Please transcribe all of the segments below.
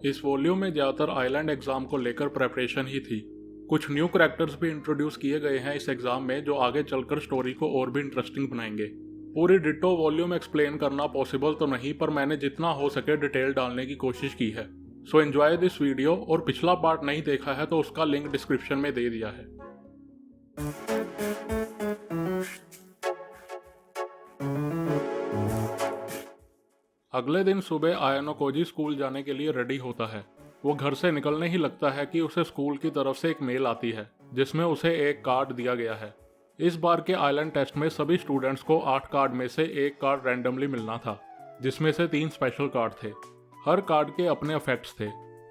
इस वॉल्यूम में ज़्यादातर आइलैंड एग्ज़ाम को लेकर प्रेपरेशन ही थी। कुछ न्यू करैक्टर्स भी इंट्रोड्यूस किए गए हैं इस एग्ज़ाम में जो आगे चलकर स्टोरी को और भी इंटरेस्टिंग बनाएंगे। पूरी डिट्टो वॉल्यूम एक्सप्लेन करना पॉसिबल तो नहीं, पर मैंने जितना हो सके डिटेल डालने की कोशिश की है। सो एंजॉय दिस वीडियो, और पिछला पार्ट नहीं देखा है तो उसका लिंक डिस्क्रिप्शन में दे दिया है। अगले दिन सुबह आयानोकोजी स्कूल जाने के लिए रेडी होता है। वो घर से निकलने ही लगता है कि उसे स्कूल की तरफ से एक मेल आती है जिसमें उसे एक कार्ड दिया गया है। इस बार के आइलैंड टेस्ट में सभी स्टूडेंट्स को 8 कार्ड में से एक कार्ड रैंडमली मिलना था, जिसमें से 3 स्पेशल कार्ड थे। हर कार्ड के अपने इफेक्ट्स थे।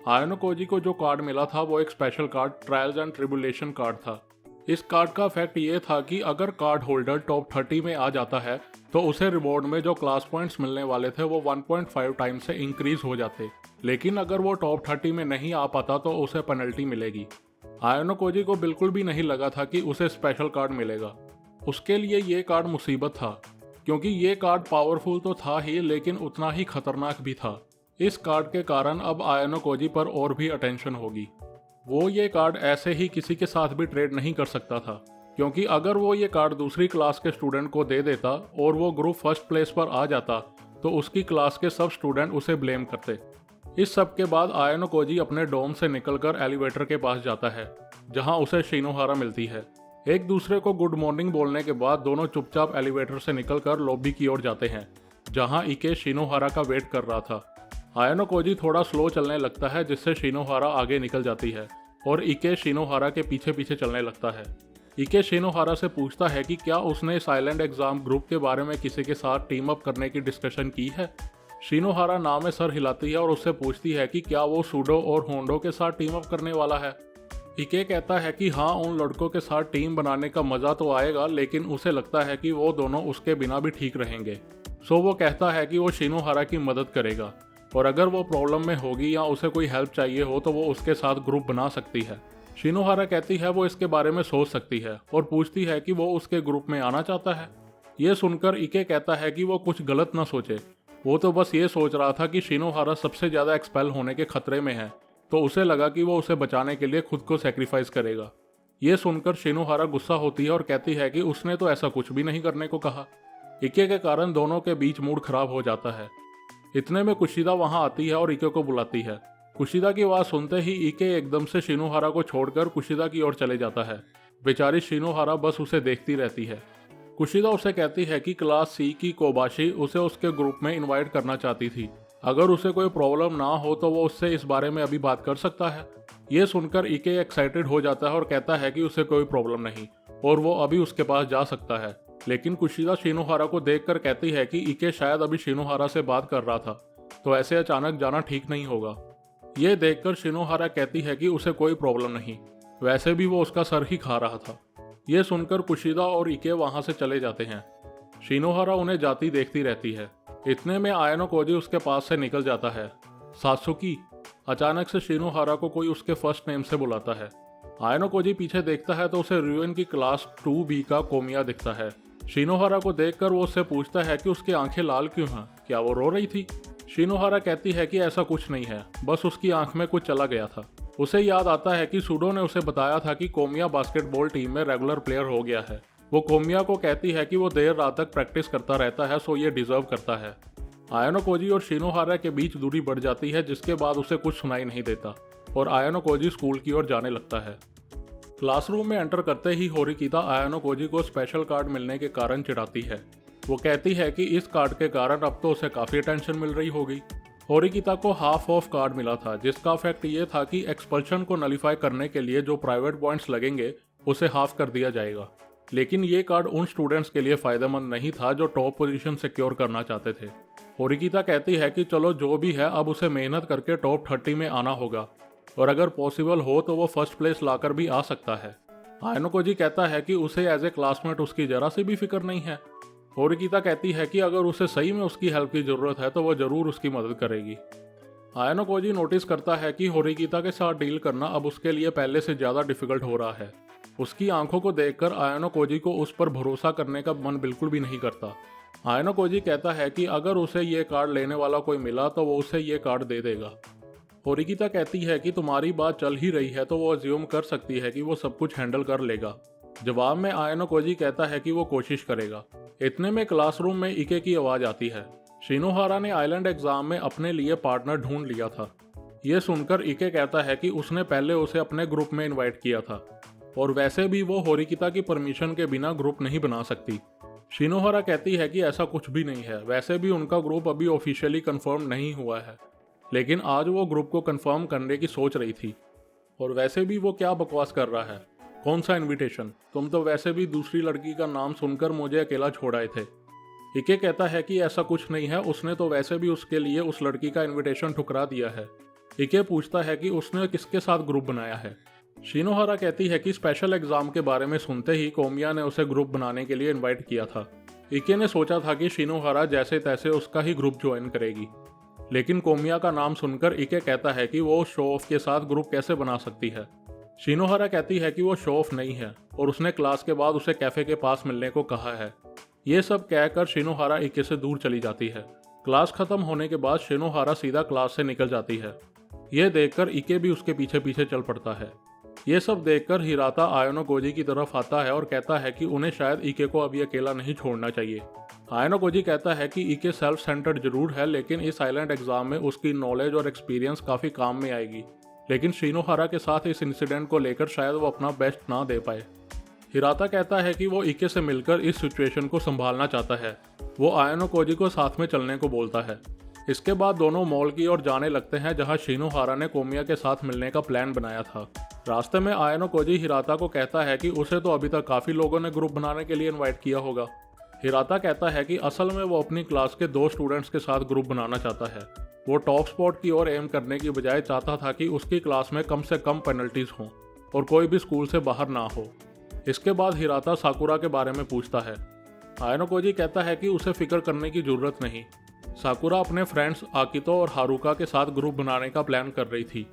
आयानोकोजी को जो कार्ड मिला था वो एक special card trials and tribulation card था। इस कार्ड का इफेक्ट ये था कि अगर कार्ड होल्डर टॉप 30 में आ जाता है तो उसे रिवॉर्ड में जो क्लास पॉइंट्स मिलने वाले थे वो 1.5 टाइम्स से इंक्रीज हो जाते, लेकिन अगर वो टॉप 30 में नहीं आ पाता तो उसे पेनल्टी मिलेगी। आयानोकोजी को बिल्कुल भी नहीं लगा था कि उसे स्पेशल कार्ड मिलेगा। उसके लिए ये कार्ड मुसीबत था, क्योंकि ये कार्ड पावरफुल तो था ही लेकिन उतना ही खतरनाक भी था। इस कार्ड के कारण अब आयानोकोजी पर और भी अटेंशन होगी। वो ये कार्ड ऐसे ही किसी के साथ भी ट्रेड नहीं कर सकता था, क्योंकि अगर वो ये कार्ड दूसरी क्लास के स्टूडेंट को दे देता और वो ग्रुप फर्स्ट प्लेस पर आ जाता तो उसकी क्लास के सब स्टूडेंट उसे ब्लेम करते। इस सब के बाद आयानोकोजी अपने डोम से निकलकर एलिवेटर के पास जाता है, जहां उसे शिनोहारा मिलती है। एक दूसरे को गुड मॉर्निंग बोलने के बाद दोनों चुपचाप एलिवेटर से निकलकर लॉबी की ओर जाते हैं, जहां इके शिनोहारा का वेट कर रहा था। आयानोकोजी थोड़ा स्लो चलने लगता है, जिससे शिनोहारा आगे निकल जाती है और इके शिनोहारा के पीछे पीछे चलने लगता है। इके शिनोहारा से पूछता है कि क्या उसने इस आइलैंड एग्जाम ग्रुप के बारे में किसी के साथ टीम अप करने की डिस्कशन की है। शिनोहारा नाव में सर हिलाती है और उससे पूछती है कि क्या वो सूडो और होंडो के साथ टीम अप करने वाला है। इके कहता है कि हाँ, उन लड़कों के साथ टीम बनाने का मजा तो आएगा, लेकिन उसे लगता है कि वो दोनों उसके बिना भी ठीक रहेंगे। सो वो कहता है कि वो शिनोहारा की मदद करेगा और अगर वो प्रॉब्लम में होगी या उसे कोई हेल्प चाहिए हो तो वो उसके साथ ग्रुप बना सकती है। शिनोहारा कहती है वो इसके बारे में सोच सकती है और पूछती है कि वो उसके ग्रुप में आना चाहता है। ये सुनकर इके कहता है कि वो कुछ गलत ना सोचे, वो तो बस ये सोच रहा था कि शिनोहारा सबसे ज़्यादा एक्सपेल होने के खतरे में है, तो उसे लगा कि वो उसे बचाने के लिए खुद को सेक्रीफाइस करेगा। ये सुनकर शिनोहारा गुस्सा होती है और कहती है कि उसने तो ऐसा कुछ भी नहीं करने को कहा। इके के कारण दोनों के बीच मूड खराब हो जाता है। इतने में कुशिदा वहां आती है और इके को बुलाती है। कुशिदा की आवाज़ सुनते ही इके एकदम से शिनोहारा को छोड़कर कुशिदा की ओर चले जाता है। बेचारी शिनोहारा बस उसे देखती रहती है। कुशिदा उसे कहती है कि क्लास सी की कोबाशी उसे उसके ग्रुप में इनवाइट करना चाहती थी। अगर उसे कोई प्रॉब्लम ना हो तो वो उससे इस बारे में अभी बात कर सकता है। ये सुनकर इके एक्साइटेड हो जाता है और कहता है कि उसे कोई प्रॉब्लम नहीं और वो अभी उसके पास जा सकता है। लेकिन कुशिदा शिनोहारा को देखकर कहती है कि इके शायद अभी शिनोहारा से बात कर रहा था, तो ऐसे अचानक जाना ठीक नहीं होगा। ये देखकर शिनोहारा कहती है कि उसे कोई प्रॉब्लम नहीं, वैसे भी वो उसका सर ही खा रहा था। ये सुनकर कुशिदा और इके वहां से चले जाते हैं। शिनोहारा उन्हें जाती देखती रहती है। इतने में आयानोकोजी उसके पास से निकल जाता है। सात्सुकी। अचानक से शिनोहारा को कोई उसके फर्स्ट नेम से बुलाता है। आयानोकोजी पीछे देखता है तो उसे रुइन की क्लास 2B का कोमिया दिखता है। शिनोहारा को देखकर वो उससे पूछता है कि उसकी आंखें लाल क्यों हैं, क्या वो रो रही थी। शिनोहारा कहती है कि ऐसा कुछ नहीं है, बस उसकी आंख में कुछ चला गया था। उसे याद आता है कि सूडो ने उसे बताया था कि कोमिया बास्केटबॉल टीम में रेगुलर प्लेयर हो गया है। वो कोमिया को कहती है कि वो देर रात तक प्रैक्टिस करता रहता है, सो ये डिजर्व करता है। आयानोकोजी और शिनोहारा के बीच दूरी बढ़ जाती है, जिसके बाद उसे कुछ सुनाई नहीं देता और आयानोकोजी स्कूल की ओर जाने लगता है। क्लासरूम में एंटर करते ही होरिकिता आयानोकोजी को स्पेशल कार्ड मिलने के कारण चिढ़ाती है। वो कहती है कि इस कार्ड के कारण अब तो उसे काफ़ी अटेंशन मिल रही होगी। होरिकिता को हाफ ऑफ कार्ड मिला था, जिसका इफेक्ट ये था कि एक्सपल्शन को नलीफाई करने के लिए जो प्राइवेट पॉइंट्स लगेंगे उसे हाफ कर दिया जाएगा। लेकिन ये कार्ड उन स्टूडेंट्स के लिए फ़ायदेमंद नहीं था जो टॉप पोजीशन सिक्योर करना चाहते थे। होरिकिता कहती है कि चलो जो भी है, अब उसे मेहनत करके टॉप 30 में आना होगा और अगर पॉसिबल हो तो वो फर्स्ट प्लेस लाकर भी आ सकता है। आयानोकोजी कहता है कि उसे एज ए क्लासमेट उसकी जरा सी भी फिक्र नहीं है। होरिकिता कहती है कि अगर उसे सही में उसकी हेल्प की ज़रूरत है तो वो ज़रूर उसकी मदद करेगी। आयानोकोजी नोटिस करता है कि होरिकिता के साथ डील करना अब उसके लिए पहले से ज़्यादा डिफिकल्ट हो रहा है। उसकी आंखों को देखकर आयानोकोजी को उस पर भरोसा करने का मन बिल्कुल भी नहीं करता। आयानोकोजी कहता है कि अगर उसे ये कार्ड लेने वाला कोई मिला तो वो उसे ये कार्ड दे देगा। होरिकिता कहती है कि तुम्हारी बात चल ही रही है तो वो अज्यूम कर सकती है कि वो सब कुछ हैंडल कर लेगा। जवाब में आयनो कोजी कहता है कि वो कोशिश करेगा। इतने में क्लासरूम में इके की आवाज़ आती है। शिनोहारा ने आइलैंड एग्जाम में अपने लिए पार्टनर ढूंढ लिया था। ये सुनकर इके कहता है कि उसने पहले उसे अपने ग्रुप में इनवाइट किया था और वैसे भी वो होरिकिता की परमिशन के बिना ग्रुप नहीं बना सकती। शिनोहारा कहती है कि ऐसा कुछ भी नहीं है, वैसे भी उनका ग्रुप अभी ऑफिशियली कंफर्म नहीं हुआ है, लेकिन आज वो ग्रुप को कंफर्म करने की सोच रही थी। और वैसे भी वो क्या बकवास कर रहा है, कौन सा इनविटेशन, तुम तो वैसे भी दूसरी लड़की का नाम सुनकर मुझे अकेला छोड़ आए थे। इके कहता है कि ऐसा कुछ नहीं है, उसने तो वैसे भी उसके लिए उस लड़की का इनविटेशन ठुकरा दिया है। इके पूछता है कि उसने किसके साथ ग्रुप बनाया है। शिनोहारा कहती है कि स्पेशल एग्जाम के बारे में सुनते ही कोमिया ने उसे ग्रुप बनाने के लिए इनवाइट किया था। इके ने सोचा था कि शिनोहारा जैसे तैसे उसका ही ग्रुप ज्वाइन करेगी, लेकिन कोमिया का नाम सुनकर इके कहता है कि वो शो ऑफ के साथ ग्रुप कैसे बना सकती है। शिनोहारा कहती है कि वो शो ऑफ नहीं है और उसने क्लास के बाद उसे कैफे के पास मिलने को कहा है। ये सब कहकर शिनोहारा इके से दूर चली जाती है। क्लास खत्म होने के बाद शिनोहारा सीधा क्लास से निकल जाती है। यह देखकर इके भी उसके पीछे पीछे चल पड़ता है। ये सब देखकर हिराता आयनो कोजी की तरफ आता है और कहता है कि उन्हें शायद इके को अभी अकेला नहीं छोड़ना चाहिए। आयनो कोजी कहता है कि इके सेल्फ सेंटर्ड जरूर है, लेकिन इस आइलैंड एग्जाम में उसकी नॉलेज और एक्सपीरियंस काफ़ी काम में आएगी, लेकिन शिनोहारा के साथ इस इंसिडेंट को लेकर शायद वो अपना बेस्ट ना दे पाए। हिराता कहता है कि वो इके से मिलकर इस सिचुएशन को संभालना चाहता है। वो आयनो कोजी को साथ में चलने को बोलता है। इसके बाद दोनों मॉल की ओर जाने लगते हैं जहां शिनोहारा ने कोमिया के साथ मिलने का प्लान बनाया था। रास्ते में आयनो कोजी हिराता को कहता है कि उसे तो अभी तक काफ़ी लोगों ने ग्रुप बनाने के लिए इनवाइट किया होगा। हिराता कहता है कि असल में वो अपनी क्लास के 2 स्टूडेंट्स के साथ ग्रुप बनाना चाहता है। वो टॉप स्पॉट की ओर एम करने की बजाय चाहता था कि उसकी क्लास में कम से कम पेनल्टीज हों और कोई भी स्कूल से बाहर ना हो। इसके बाद हिराता साकुरा के बारे में पूछता है। आयनो कोजी कहता है कि उसे फिक्र करने की जरूरत नहीं। साकुरा अपने फ्रेंड्स आकितो और हारुका के साथ ग्रुप बनाने का प्लान कर रही थी।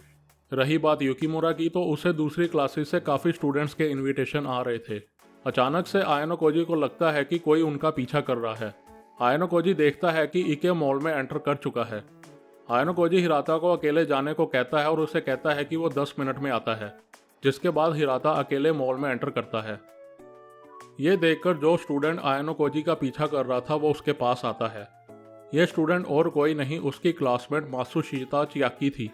रही बात युकिमुरा की, तो उसे दूसरी क्लासेस से काफ़ी स्टूडेंट्स के इनविटेशन आ रहे थे। अचानक से आयनो कोजी को लगता है कि कोई उनका पीछा कर रहा है। आयनो कोजी देखता है कि इके मॉल में एंटर कर चुका है। आयनो कोजी हिराता को अकेले जाने को कहता है और उसे कहता है कि वो 10 मिनट में आता है, जिसके बाद हिराता अकेले मॉल में एंटर करता है। ये देखकर जो स्टूडेंट आयनो कोजी का पीछा कर रहा था वो उसके पास आता है। यह स्टूडेंट और कोई नहीं, उसकी क्लासमेट मात्सुशिता चियाकी थी।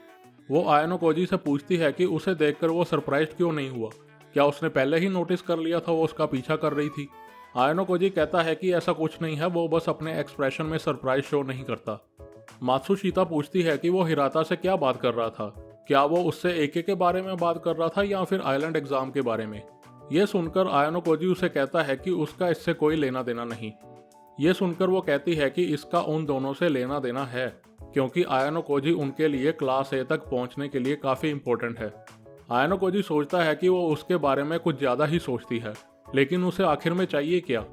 वो आयनो कोजी से पूछती है कि उसे देखकर वो सरप्राइज्ड क्यों नहीं हुआ, क्या उसने पहले ही नोटिस कर लिया था वो उसका पीछा कर रही थी। आयनो कोजी कहता है कि ऐसा कुछ नहीं है, वो बस अपने एक्सप्रेशन में सरप्राइज शो नहीं करता। मात्सुशिता पूछती है कि वो हिराता से क्या बात कर रहा था, क्या वो उससे एके के बारे में बात कर रहा था या फिर आइलैंड एग्जाम के बारे में। ये सुनकर आयनो कोजी उसे कहता है कि उसका इससे कोई लेना देना नहीं। ये सुनकर वो कहती है कि इसका उन दोनों से लेना देना है, क्योंकि आयनो कोजी उनके लिए क्लास ए तक पहुंचने के लिए काफ़ी इंपॉर्टेंट है। आयनो कोजी सोचता है कि वो उसके बारे में कुछ ज़्यादा ही सोचती है, लेकिन उसे आखिर में चाहिए क्या।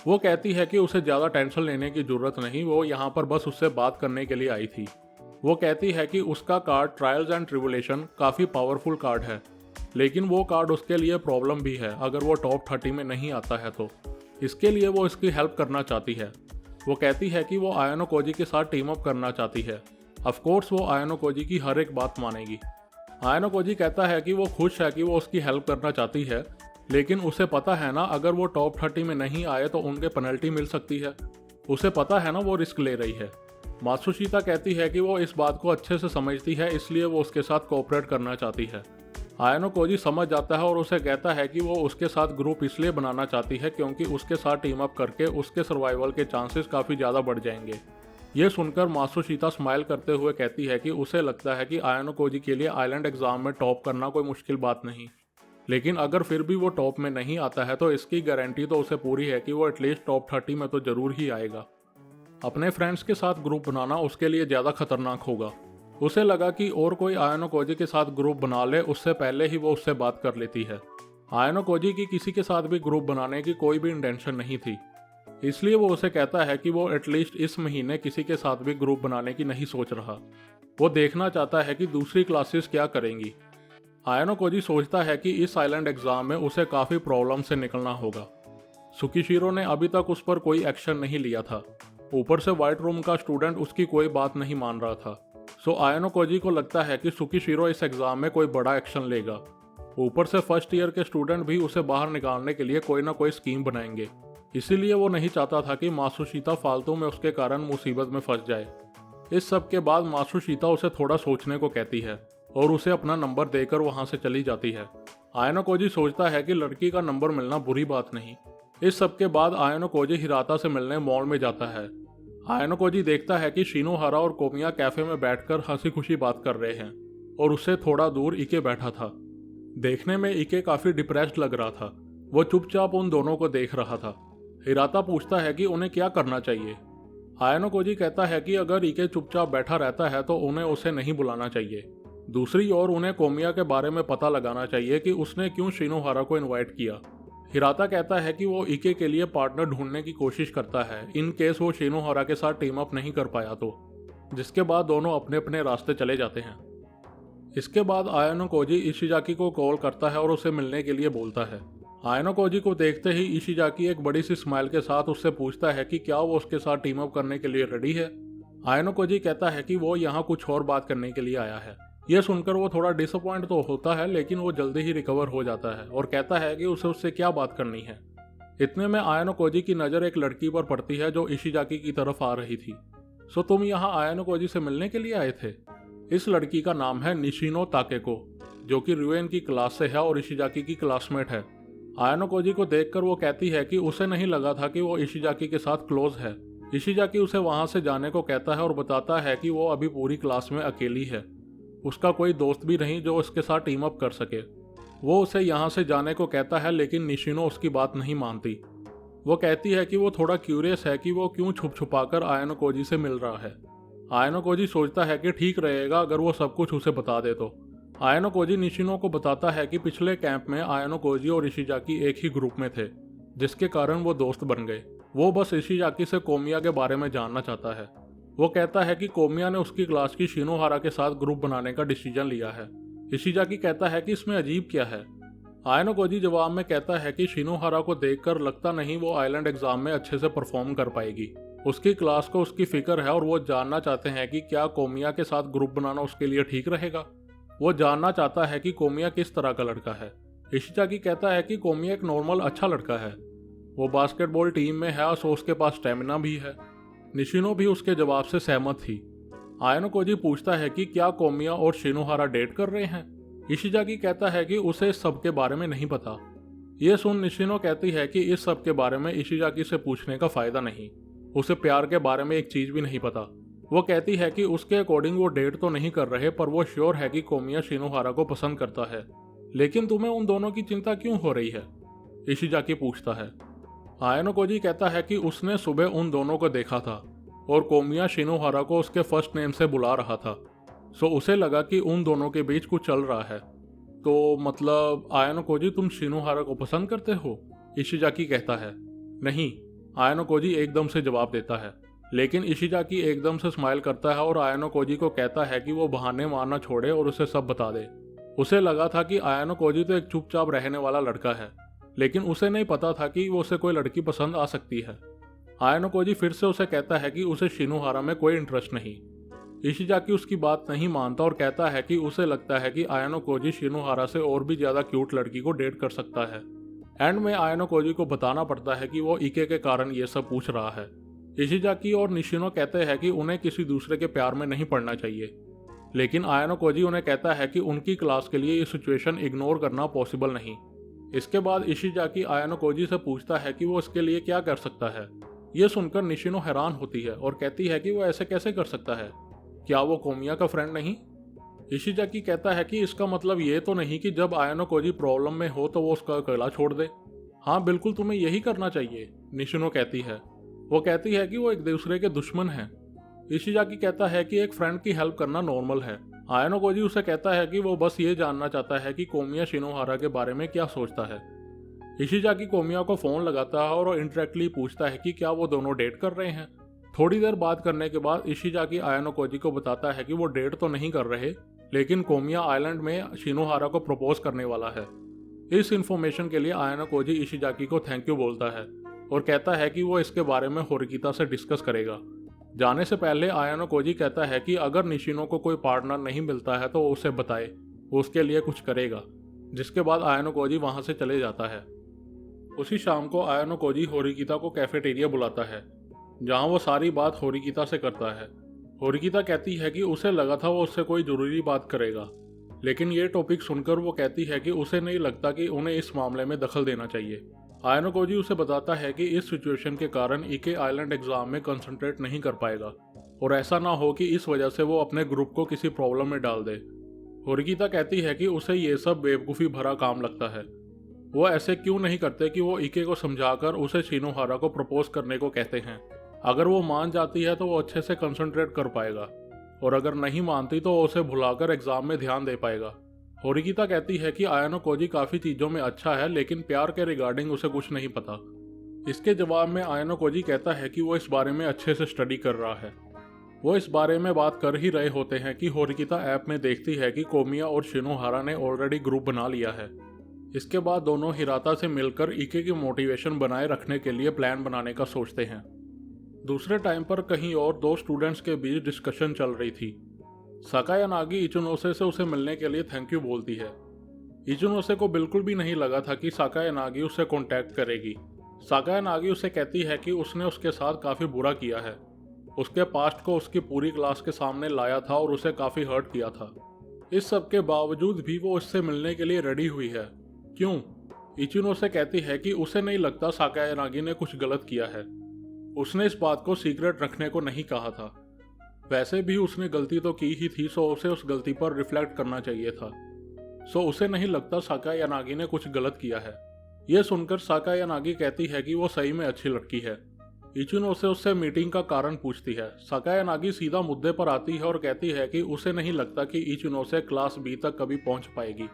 वो कहती है कि उसे ज़्यादा टेंशन लेने की ज़रूरत नहीं, वो यहाँ पर बस उससे बात करने के लिए आई थी। वो कहती है कि उसका कार्ड ट्रायल्स एंड ट्रिबुलेशन काफ़ी पावरफुल कार्ड है, लेकिन वो कार्ड उसके लिए प्रॉब्लम भी है अगर वो टॉप 30 में नहीं आता है तो। इसके लिए वो इसकी हेल्प करना चाहती है। वो कहती है कि वो आयनो कोजी के साथ टीम अप करना चाहती है। ऑफकोर्स वो आयनो कोजी की हर एक बात मानेगी। आयनो कोजी कहता है कि वो खुश है कि वो उसकी हेल्प करना चाहती है, लेकिन उसे पता है ना अगर वो टॉप 30 में नहीं आए तो उनके पेनल्टी मिल सकती है। उसे पता है ना वो रिस्क ले रही है। मात्सुशिता कहती है कि वो इस बात को अच्छे से समझती है, इसलिए वो उसके साथ कोऑपरेट करना चाहती है। आयनो कोजी समझ जाता है और उसे कहता है कि वो उसके साथ ग्रुप इसलिए बनाना चाहती है क्योंकि उसके साथ टीम अप करके उसके सर्वाइवल के चांसेस काफ़ी ज़्यादा बढ़ जाएंगे। ये सुनकर मात्सुशिता स्माइल करते हुए कहती है कि उसे लगता है कि आयनो कोजी के लिए आइलैंड एग्जाम में टॉप करना कोई मुश्किल बात नहीं, लेकिन अगर फिर भी वो टॉप में नहीं आता है तो इसकी गारंटी तो उसे पूरी है कि वो एटलीस्ट टॉप 30 में तो जरूर ही आएगा। अपने फ्रेंड्स के साथ ग्रुप बनाना उसके लिए ज़्यादा खतरनाक होगा। उसे लगा कि और कोई आयनो कोजी के साथ ग्रुप बना ले, उससे पहले ही वो उससे बात कर लेती है। आयनो कोजी की किसी के साथ भी ग्रुप बनाने की कोई भी इंटेंशन नहीं थी, इसलिए वो उसे कहता है कि वो एटलीस्ट इस महीने किसी के साथ भी ग्रुप बनाने की नहीं सोच रहा। वो देखना चाहता है कि दूसरी क्लासेस क्या करेंगी। आयनो कोजी सोचता है कि इस आइलैंड एग्जाम में उसे काफ़ी प्रॉब्लम से निकलना होगा। सुकिशिरो ने अभी तक उस पर कोई एक्शन नहीं लिया था, ऊपर से व्हाइट रूम का स्टूडेंट उसकी कोई बात नहीं मान रहा था। सो आयानो कोजी को लगता है कि सुकीशिरो इस एग्जाम में कोई बड़ा एक्शन लेगा। ऊपर से फर्स्ट ईयर के स्टूडेंट भी उसे बाहर निकालने के लिए कोई ना कोई स्कीम बनाएंगे, इसीलिए वो नहीं चाहता था कि मात्सुशिता फालतू में उसके कारण मुसीबत में फंस जाए। इस सब के बाद मात्सुशिता उसे थोड़ा सोचने को कहती है और उसे अपना नंबर देकर वहां से चली जाती है। आयानो कोजी सोचता है कि लड़की का नंबर मिलना बुरी बात नहीं। इस सब के बाद आयानो कोजी हिराता से मिलने मॉल में जाता है। आयानो कोजी देखता है कि शिनोहारा और कोमिया कैफे में बैठकर हंसी खुशी बात कर रहे हैं और उससे थोड़ा दूर इके बैठा था। देखने में इके काफी डिप्रेस्ड लग रहा था। वो चुपचाप उन दोनों को देख रहा था। हिराता पूछता है कि उन्हें क्या करना चाहिए। आयानो कोजी कहता है कि अगर इके चुपचाप बैठा रहता है तो उन्हें उसे नहीं बुलाना चाहिए। दूसरी ओर उन्हें कोमिया के बारे में पता लगाना चाहिए कि उसने क्यों शिनोहारा को इनवाइट किया। हिराता कहता है कि वो इके के लिए पार्टनर ढूंढने की कोशिश करता है इन केस वो शिनोहारा के साथ टीम अप नहीं कर पाया तो, जिसके बाद दोनों अपने अपने रास्ते चले जाते हैं। इसके बाद आयानो कोजी इशिजाकी को कॉल करता है और उसे मिलने के लिए बोलता है। आयानो कोजी को देखते ही इशिजाकी एक बड़ी सी स्माइल के साथ उससे पूछता है कि क्या वो उसके साथ टीम अप करने के लिए रेडी है। आयानो कोजी कहता है कि वो यहाँ कुछ और बात करने के लिए आया है। यह सुनकर वो थोड़ा डिसअपॉइंट तो होता है, लेकिन वो जल्दी ही रिकवर हो जाता है और कहता है कि उसे उससे क्या बात करनी है। इतने में आयानो कोजी की नज़र एक लड़की पर पड़ती है जो इशिजाकी की तरफ आ रही थी। सो तुम यहाँ आयानो कोजी से मिलने के लिए आए थे? इस लड़की का नाम है निशिनो ताकेको, जो कि रुएन की क्लास से है और इशिजाकी की क्लासमेट है। आयानो कोजी को देखकर वो कहती है कि उसे नहीं लगा था कि वो इशिजाकी के साथ क्लोज है। इशिजाकी उसे वहां से जाने को कहता है और बताता है कि वो अभी पूरी क्लास में अकेली है। उसका कोई दोस्त भी नहीं जो उसके साथ टीम अप कर सके। वो उसे यहाँ से जाने को कहता है, लेकिन निशिनो उसकी बात नहीं मानती। वो कहती है कि वो थोड़ा क्यूरियस है कि वो क्यों छुप छुपाकर आयानो कोजी से मिल रहा है। आयानो कोजी सोचता है कि ठीक रहेगा अगर वो सब कुछ उसे बता दे तो। आयानो कोजी निशिनो को बताता है कि पिछले कैंप में आयानो कोजी और इशिजाकी एक ही ग्रुप में थे, जिसके कारण वो दोस्त बन गए। वो बस इशिजाकी से कोमिया के बारे में जानना चाहता है। वो कहता है कि कोमिया ने उसकी क्लास की शिनोहारा के साथ ग्रुप बनाने का डिसीजन लिया है। इशिजाकी कहता है कि इसमें अजीब क्या है। आयानो कोजी जवाब में कहता है कि शिनोहारा को देखकर लगता नहीं वो आइलैंड एग्जाम में अच्छे से परफॉर्म कर पाएगी। उसकी क्लास को उसकी फिक्र है और वो जानना चाहते हैं कि क्या कोमिया के साथ ग्रुप बनाना उसके लिए ठीक रहेगा। वो जानना चाहता है कि कोमिया किस तरह का लड़का है। इशिजाकी कहता है कि कोमिया एक नॉर्मल अच्छा लड़का है। वो बास्केटबॉल टीम में है और उसके पास स्टेमिना भी है। निशिनो भी उसके जवाब से सहमत थी। आयानो कोजी पूछता है कि क्या कोमिया और शिनोहारा डेट कर रहे हैं। इशिजाकी कहता है कि उसे इस सब के बारे में नहीं पता। ये सुन निशिनो कहती है कि इस सब के बारे में इशिजाकी से पूछने का फायदा नहीं, उसे प्यार के बारे में एक चीज भी नहीं पता। वो कहती है कि उसके अकॉर्डिंग वो डेट तो नहीं कर रहे, पर वो श्योर है कि कोमिया शिनोहारा को पसंद करता है। लेकिन तुम्हें उन दोनों की चिंता क्यों हो रही है? इशिजाकी पूछता है। आयानो कोजी कहता है कि उसने सुबह उन दोनों को देखा था और कोमिया शिनोहारा को उसके फर्स्ट नेम से बुला रहा था। सो उसे लगा कि उन दोनों के बीच कुछ चल रहा है। तो मतलब आयानो कोजी तुम शिनोहारा को पसंद करते हो? इशिजाकी कहता है। नहीं, आयानो कोजी एकदम से जवाब देता है। लेकिन इशिजाकी एकदम से स्माइल करता है और आयानो कोजी को कहता है कि वो बहाने मारना छोड़े और उसे सब बता दे। उसे लगा था कि आयानो कोजी तो एक चुपचाप रहने वाला लड़का है, लेकिन उसे नहीं पता था कि वो उसे कोई लड़की पसंद आ सकती है। आयानो कोजी फिर से उसे कहता है कि उसे शिनोहारा में कोई इंटरेस्ट नहीं। इशिजाकी उसकी बात नहीं मानता और कहता है कि उसे लगता है कि आयानो कोजी शिनोहारा से और भी ज्यादा क्यूट लड़की को डेट कर सकता है। एंड में आयानो कोजी को बताना पड़ता है कि वो इके के कारण ये सब पूछ रहा है। इशिजाकी और निशिनो कहते हैं कि उन्हें किसी दूसरे के प्यार में नहीं पड़ना चाहिए, लेकिन आयानो कोजी उन्हें कहता है कि उनकी क्लास के लिए ये सिचुएशन इग्नोर करना पॉसिबल नहीं। इसके बाद इशिजाकी आयानो कोजी से पूछता है कि वो इसके लिए क्या कर सकता है। ये सुनकर निशिनो हैरान होती है और कहती है कि वो ऐसे कैसे कर सकता है, क्या वो कोमिया का फ्रेंड नहीं? इशिजाकी कहता है कि इसका मतलब ये तो नहीं कि जब आयानो कोजी प्रॉब्लम में हो तो वो उसका अकेला छोड़ दे। हाँ बिल्कुल, तुम्हें यही करना चाहिए, निशिनो कहती है। वो कहती है कि वो एक दूसरे के दुश्मन हैं। इशिजाकी कहता है कि एक फ्रेंड की हेल्प करना नॉर्मल है। आयानो कोजी उसे कहता है कि वो बस ये जानना चाहता है कि कोमिया शिनोहारा के बारे में क्या सोचता है। इशिजाकी कोमिया को फोन लगाता है और इंटरेक्टली पूछता है कि क्या वो दोनों डेट कर रहे हैं। थोड़ी देर बात करने के बाद इशिजाकी आयानो कोजी को बताता है कि वो डेट तो नहीं कर रहे, लेकिन कोमिया आइलैंड में शिनोहारा को प्रपोज करने वाला है। इस इन्फॉर्मेशन के लिए आयानो कोजी इशिजाकी को थैंक यू बोलता है और कहता है कि वो इसके बारे में होरिकिता से डिस्कस करेगा। जाने से पहले आयानो कोजी कहता है कि अगर निशिनो को कोई पार्टनर नहीं मिलता है तो वो उसे बताए, वो उसके लिए कुछ करेगा। जिसके बाद आयानो कोजी वहां से चले जाता है। उसी शाम को आयानो कोजी होरिकिता को कैफेटेरिया बुलाता है, जहां वो सारी बात होरिकिता से करता है। होरिकिता कहती है कि उसे लगा था वो उससे कोई जरूरी बात करेगा, लेकिन ये टॉपिक सुनकर वो कहती है कि उसे नहीं लगता कि उन्हें इस मामले में दखल देना चाहिए। आयानो कोजी उसे बताता है कि इस सिचुएशन के कारण इके आइलैंड एग्जाम में कंसंट्रेट नहीं कर पाएगा और ऐसा ना हो कि इस वजह से वो अपने ग्रुप को किसी प्रॉब्लम में डाल दे। होरिकिता कहती है कि उसे ये सब बेवकूफ़ी भरा काम लगता है। वो ऐसे क्यों नहीं करते कि वो इके को समझाकर उसे शिनोहारा को प्रपोज करने को कहते हैं। अगर वो मान जाती है तो वो अच्छे से कंसंट्रेट कर पाएगा, और अगर नहीं मानती तो वो उसे भुलाकर एग्जाम में ध्यान दे पाएगा। होरिकिता कहती है कि आयानो कोजी काफ़ी चीज़ों में अच्छा है, लेकिन प्यार के रिगार्डिंग उसे कुछ नहीं पता। इसके जवाब में आयानो कोजी कहता है कि वो इस बारे में अच्छे से स्टडी कर रहा है। वो इस बारे में बात कर ही रहे होते हैं कि होरिकिता ऐप में देखती है कि कोमिया और शिनोहारा ने ऑलरेडी ग्रुप बना लिया है। इसके बाद दोनों हिराता से मिलकर इके की मोटिवेशन बनाए रखने के लिए प्लान बनाने का सोचते हैं। दूसरे टाइम पर कहीं और दो स्टूडेंट्स के बीच डिस्कशन चल रही थी। साकायानागी इचिनोसे से उसे मिलने के लिए थैंक यू बोलती है। इचिनोसे को बिल्कुल भी नहीं लगा था कि साकायानागी उसे कांटेक्ट करेगी। साकायानागी उसे कहती है कि उसने उसके साथ काफ़ी बुरा किया है, उसके पास्ट को उसकी पूरी क्लास के सामने लाया था और उसे काफ़ी हर्ट किया था। इस सब के बावजूद भी वो उससे मिलने के लिए रेडी हुई है। क्यों? इचिनोसे कहती है कि उसे नहीं लगता साकायानागी ने कुछ गलत किया है। उसने इस बात को सीक्रेट रखने को नहीं कहा था। वैसे भी उसने गलती तो की ही थी, सो उसे उस गलती पर रिफ्लेक्ट करना चाहिए था। सो उसे नहीं लगता साकायानागी ने कुछ गलत किया है। यह सुनकर साकायानागी कहती है कि वो सही में अच्छी लड़की है। इचिनोसे उससे मीटिंग का कारण पूछती है। साकायानागी सीधा मुद्दे पर आती है और कहती है कि उसे नहीं लगता कि इचिनोसे क्लास बी तक कभी पहुंच पाएगी।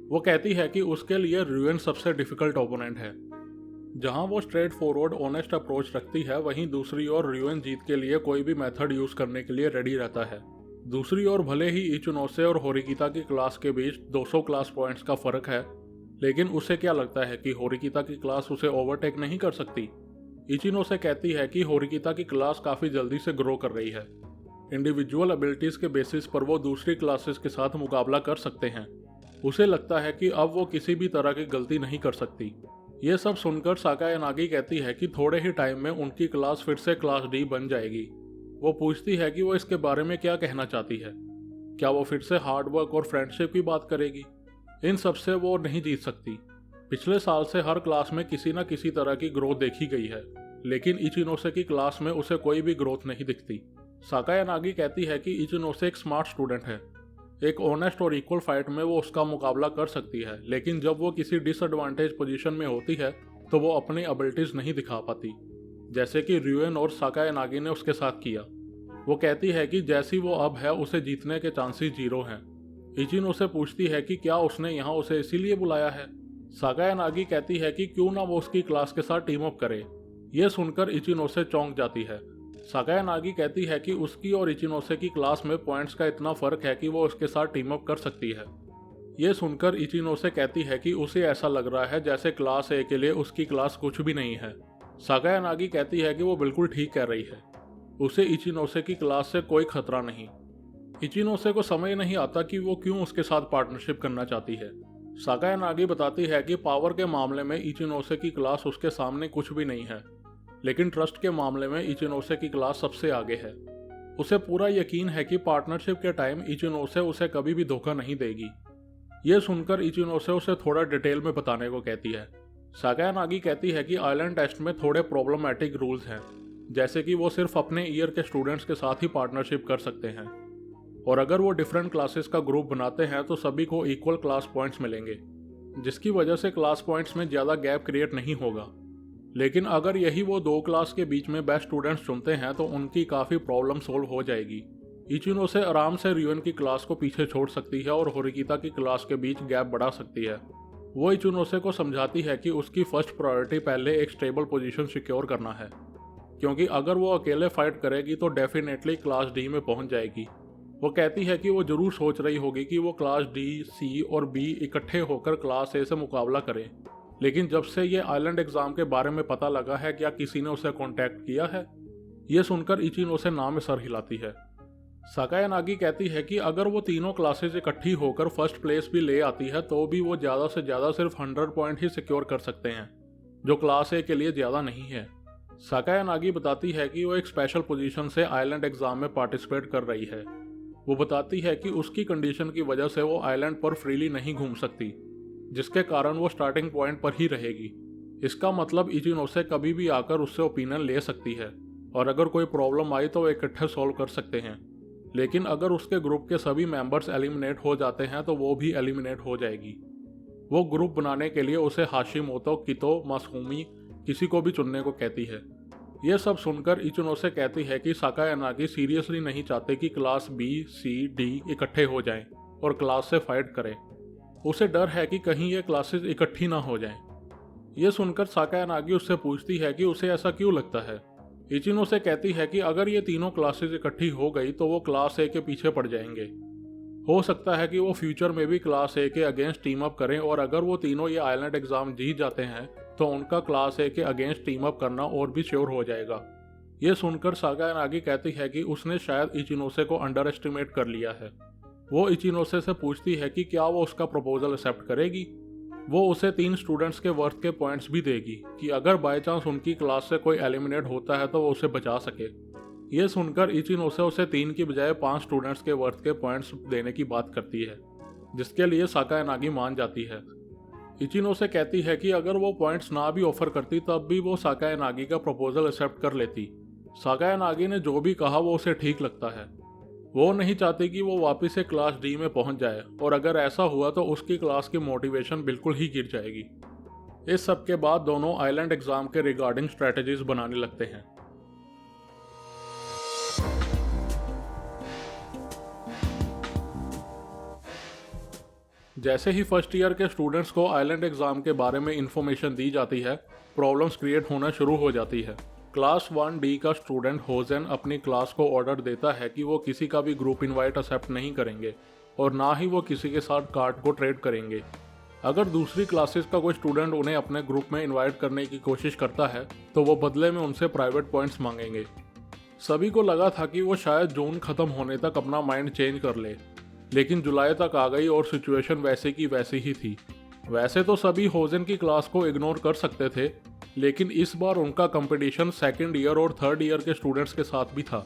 वो कहती है कि उसके लिए र्यूएन सबसे डिफिकल्ट ओपोनेंट है। जहां वो स्ट्रेट फॉरवर्ड ऑनेस्ट अप्रोच रखती है, वहीं दूसरी ओर र्यूएन जीत के लिए कोई भी मेथड यूज करने के लिए रेडी रहता है। दूसरी ओर भले ही इचिनोसे और होरिकिता की क्लास के बीच 200 क्लास पॉइंट्स का फर्क है, लेकिन उसे क्या लगता है कि होरिकिता की क्लास उसे ओवरटेक नहीं कर सकती। इचिनोसे कहती है कि होरिकिता की क्लास काफ़ी जल्दी से ग्रो कर रही है। इंडिविजुअल एबिलिटीज़ के बेसिस पर वो दूसरी क्लासेस के साथ मुकाबला कर सकते हैं। उसे लगता है कि अब वो किसी भी तरह की गलती नहीं कर सकती। ये सब सुनकर साकायानागी कहती है कि थोड़े ही टाइम में उनकी क्लास फिर से क्लास डी बन जाएगी। वो पूछती है कि वो इसके बारे में क्या कहना चाहती है। क्या वो फिर से हार्डवर्क और फ्रेंडशिप की बात करेगी? इन सब से वो नहीं जीत सकती। पिछले साल से हर क्लास में किसी न किसी तरह की ग्रोथ देखी गई है, लेकिन इचिनोसे की क्लास में उसे कोई भी ग्रोथ नहीं दिखती। साकायानागी कहती है कि इचिनोसे एक स्मार्ट स्टूडेंट है। एक ऑनेस्ट और इक्वल फाइट में वो उसका मुकाबला कर सकती है, लेकिन जब वो किसी डिसएडवांटेज पोजीशन में होती है तो वो अपनी एबिलिटीज नहीं दिखा पाती, जैसे कि र्यूएन और साकायानागी ने उसके साथ किया। वो कहती है कि जैसी वो अब है उसे जीतने के चांसेस 0 हैं। इचिनोसे पूछती है कि क्या उसने यहाँ उसे इसीलिए बुलाया है। साकायानागी कहती है कि क्यों ना वो उसकी क्लास के साथ टीम अप करे। यह सुनकर इचिनोसे चौंक जाती है। साकायानागी कहती है कि उसकी और इचिनोसे की क्लास में पॉइंट्स का इतना फर्क है कि वो उसके साथ टीम अप कर सकती है। ये सुनकर इचिनोसे कहती है कि उसे ऐसा लग रहा है जैसे क्लास ए के लिए उसकी क्लास कुछ भी नहीं है। साकायानागी कहती है कि वो बिल्कुल ठीक कह रही है, उसे इचिनोसे की क्लास से कोई खतरा नहीं। इचिनोसे को समझ नहीं आता कि वो क्यों उसके साथ पार्टनरशिप करना चाहती है। साकायानागी बताती है कि पावर के मामले में इचिनोसे की क्लास उसके सामने कुछ भी नहीं है, लेकिन ट्रस्ट के मामले में इचिनोसे की क्लास सबसे आगे है। उसे पूरा यकीन है कि पार्टनरशिप के टाइम इचिनोसे उसे कभी भी धोखा नहीं देगी। यह सुनकर इचिनोसे उसे थोड़ा डिटेल में बताने को कहती है। साकायानागी कहती है कि आइलैंड टेस्ट में थोड़े प्रॉब्लमैटिक रूल्स हैं, जैसे कि वो सिर्फ अपने ईयर के स्टूडेंट्स के साथ ही पार्टनरशिप कर सकते हैं, और अगर वो डिफरेंट क्लासेस का ग्रुप बनाते हैं तो सभी को इक्वल क्लास पॉइंट्स मिलेंगे, जिसकी वजह से क्लास पॉइंट्स में ज़्यादा गैप क्रिएट नहीं होगा। लेकिन अगर यही वो 2 क्लास के बीच में बेस्ट स्टूडेंट्स चुनते हैं तो उनकी काफ़ी प्रॉब्लम सोल्व हो जाएगी। इचिनोसे आराम से र्यूएन की क्लास को पीछे छोड़ सकती है और होरिकिता की क्लास के बीच गैप बढ़ा सकती है। वो इचिनोसे को समझाती है कि उसकी फर्स्ट प्रायोरिटी पहले एक स्टेबल पोजीशन सिक्योर करना है, क्योंकि अगर वो अकेले फाइट करेगी तो डेफिनेटली क्लास डी में पहुंच जाएगी। वो कहती है कि वो जरूर सोच रही होगी कि वो क्लास डी, सी और बी इकट्ठे होकर क्लास ए से मुकाबला करें, लेकिन जब से ये आइलैंड एग्ज़ाम के बारे में पता लगा है, क्या किसी ने उसे कांटेक्ट किया है? ये सुनकर इचिनोसे ना में सर हिलाती है। साकायानागी कहती है कि अगर वो तीनों क्लासेस इकट्ठी होकर फर्स्ट प्लेस भी ले आती है तो भी वो ज़्यादा से ज़्यादा सिर्फ 100 पॉइंट ही सिक्योर कर सकते हैं, जो क्लास ए के लिए ज़्यादा नहीं है। साकायानागी बताती है कि वो एक स्पेशल पोजीशन से आइलैंड एग्जाम में पार्टिसिपेट कर रही है। वो बताती है कि उसकी कंडीशन की वजह से वो आइलैंड पर फ्रीली नहीं घूम सकती, जिसके कारण वो स्टार्टिंग पॉइंट पर ही रहेगी। इसका मतलब इचिनोसे कभी भी आकर उससे ओपिनियन ले सकती है और अगर कोई प्रॉब्लम आई तो वो इकट्ठे सॉल्व कर सकते हैं। लेकिन अगर उसके ग्रुप के सभी मेंबर्स एलिमिनेट हो जाते हैं तो वो भी एलिमिनेट हो जाएगी। वो ग्रुप बनाने के लिए उसे हाशिमोतो, कितो, मासुमी किसी को भी चुनने को कहती है। यह सब सुनकर इचिनोसे कहती है कि साकायानागी सीरियसली नहीं चाहते कि क्लास बी, सी, डी इकट्ठे हो जाएं और क्लास से फाइट करें। उसे डर है कि कहीं ये क्लासेस इकट्ठी ना हो जाएं। यह सुनकर साकायानागी उससे पूछती है कि उसे ऐसा क्यों लगता है। इचिनोसे कहती है कि अगर ये तीनों क्लासेस इकट्ठी हो गई तो वो क्लास ए के पीछे पड़ जाएंगे। हो सकता है कि वो फ्यूचर में भी क्लास ए के अगेंस्ट टीम अप करें और अगर वो तीनों ये आइलैंड एग्जाम जीत जाते हैं तो उनका क्लास ए के अगेंस्ट टीम अप करना और भी श्योर हो जाएगा। ये सुनकर साकायानागी कहती है कि उसने शायद इचिनोसे को अंडर एस्टिमेट कर लिया है। वो इचिनोसे से पूछती है कि क्या वो उसका प्रपोजल एक्सेप्ट करेगी। वो उसे 3 स्टूडेंट्स के वर्थ के पॉइंट्स भी देगी कि अगर बाय चांस उनकी क्लास से कोई एलिमिनेट होता है तो वो उसे बचा सके। ये सुनकर इचिनोसे उसे 3 की बजाय 5 स्टूडेंट्स के वर्थ के पॉइंट्स देने की बात करती है, जिसके लिए साकायानागी मान जाती है। इचिनोसे कहती है कि अगर वो पॉइंट्स ना भी ऑफर करती तब भी वो साकायानागी का प्रपोजल एक्सेप्ट कर लेती। साकायानागी ने जो भी कहा वो उसे ठीक लगता है। वो नहीं चाहती कि वो वापस से क्लास डी में पहुंच जाए और अगर ऐसा हुआ तो उसकी क्लास की मोटिवेशन बिल्कुल ही गिर जाएगी। इस सब के बाद दोनों आइलैंड एग्जाम के रिगार्डिंग स्ट्रेटजीज बनाने लगते हैं। जैसे ही फर्स्ट ईयर के स्टूडेंट्स को आइलैंड एग्जाम के बारे में इंफॉर्मेशन दी जाती है, प्रॉब्लम्स क्रिएट होना शुरू हो जाती है। क्लास 1D का स्टूडेंट होजेन अपनी क्लास को ऑर्डर देता है कि वो किसी का भी ग्रुप इनवाइट एक्सेप्ट नहीं करेंगे और ना ही वो किसी के साथ कार्ड को ट्रेड करेंगे। अगर दूसरी क्लासेस का कोई स्टूडेंट उन्हें अपने ग्रुप में इनवाइट करने की कोशिश करता है तो वो बदले में उनसे प्राइवेट पॉइंट्स मांगेंगे। सभी को लगा था कि वो शायद जून खत्म होने तक अपना माइंड चेंज कर ले, लेकिन जुलाई तक आ गई और सिचुएशन वैसे की वैसी ही थी। वैसे तो सभी होजेन की क्लास को इग्नोर कर सकते थे, लेकिन इस बार उनका कंपटीशन सेकेंड ईयर और थर्ड ईयर के स्टूडेंट्स के साथ भी था।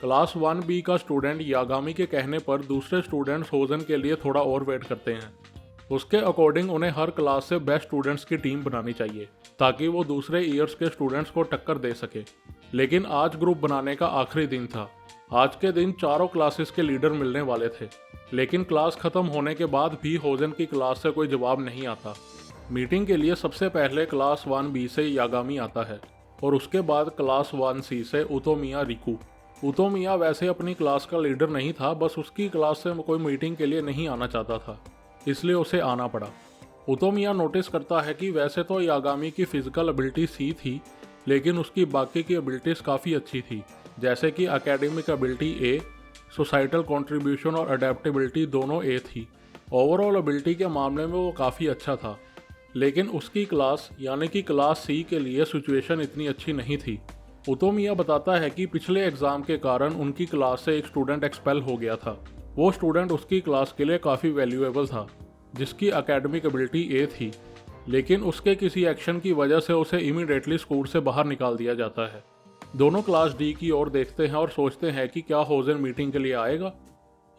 क्लास 1B का स्टूडेंट यागामी के कहने पर दूसरे स्टूडेंट्स होजेन के लिए थोड़ा और वेट करते हैं। उसके अकॉर्डिंग उन्हें हर क्लास से बेस्ट स्टूडेंट्स की टीम बनानी चाहिए ताकि वो दूसरे ईयर्स के स्टूडेंट्स को टक्कर दे सके। लेकिन आज ग्रुप बनाने का आखिरी दिन था। आज के दिन चारों क्लासेस के लीडर मिलने वाले थे, लेकिन क्लास खत्म होने के बाद भी होजेन की क्लास से कोई जवाब नहीं आता। मीटिंग के लिए सबसे पहले क्लास 1B से यागामी आता है और उसके बाद क्लास 1C से उतोमिया रिकू। उतोमिया वैसे अपनी क्लास का लीडर नहीं था, बस उसकी क्लास से कोई मीटिंग के लिए नहीं आना चाहता था, इसलिए उसे आना पड़ा। उतोमिया नोटिस करता है कि वैसे तो यागामी की फिजिकल एबिलिटी C थी, लेकिन उसकी बाकी की एबिलिटीज़ काफ़ी अच्छी थी, जैसे कि academic ability A, societal contribution और अडेप्टेबिलिटी दोनों A थी। ओवरऑल एबिलिटी के मामले में वो काफ़ी अच्छा था, लेकिन उसकी क्लास यानी कि क्लास C के लिए सिचुएशन इतनी अच्छी नहीं थी। उतोमिया बताता है कि पिछले एग्ज़ाम के कारण उनकी क्लास से एक स्टूडेंट एक्सपेल हो गया था। वो स्टूडेंट उसकी क्लास के लिए काफ़ी वैल्यूएबल था, जिसकी एकेडमिक एबिलिटी A थी, लेकिन उसके किसी एक्शन की वजह से उसे इमीडिएटली स्कूल से बाहर निकाल दिया जाता है। दोनों क्लास D की ओर देखते हैं और सोचते हैं कि क्या होजेन मीटिंग के लिए आएगा।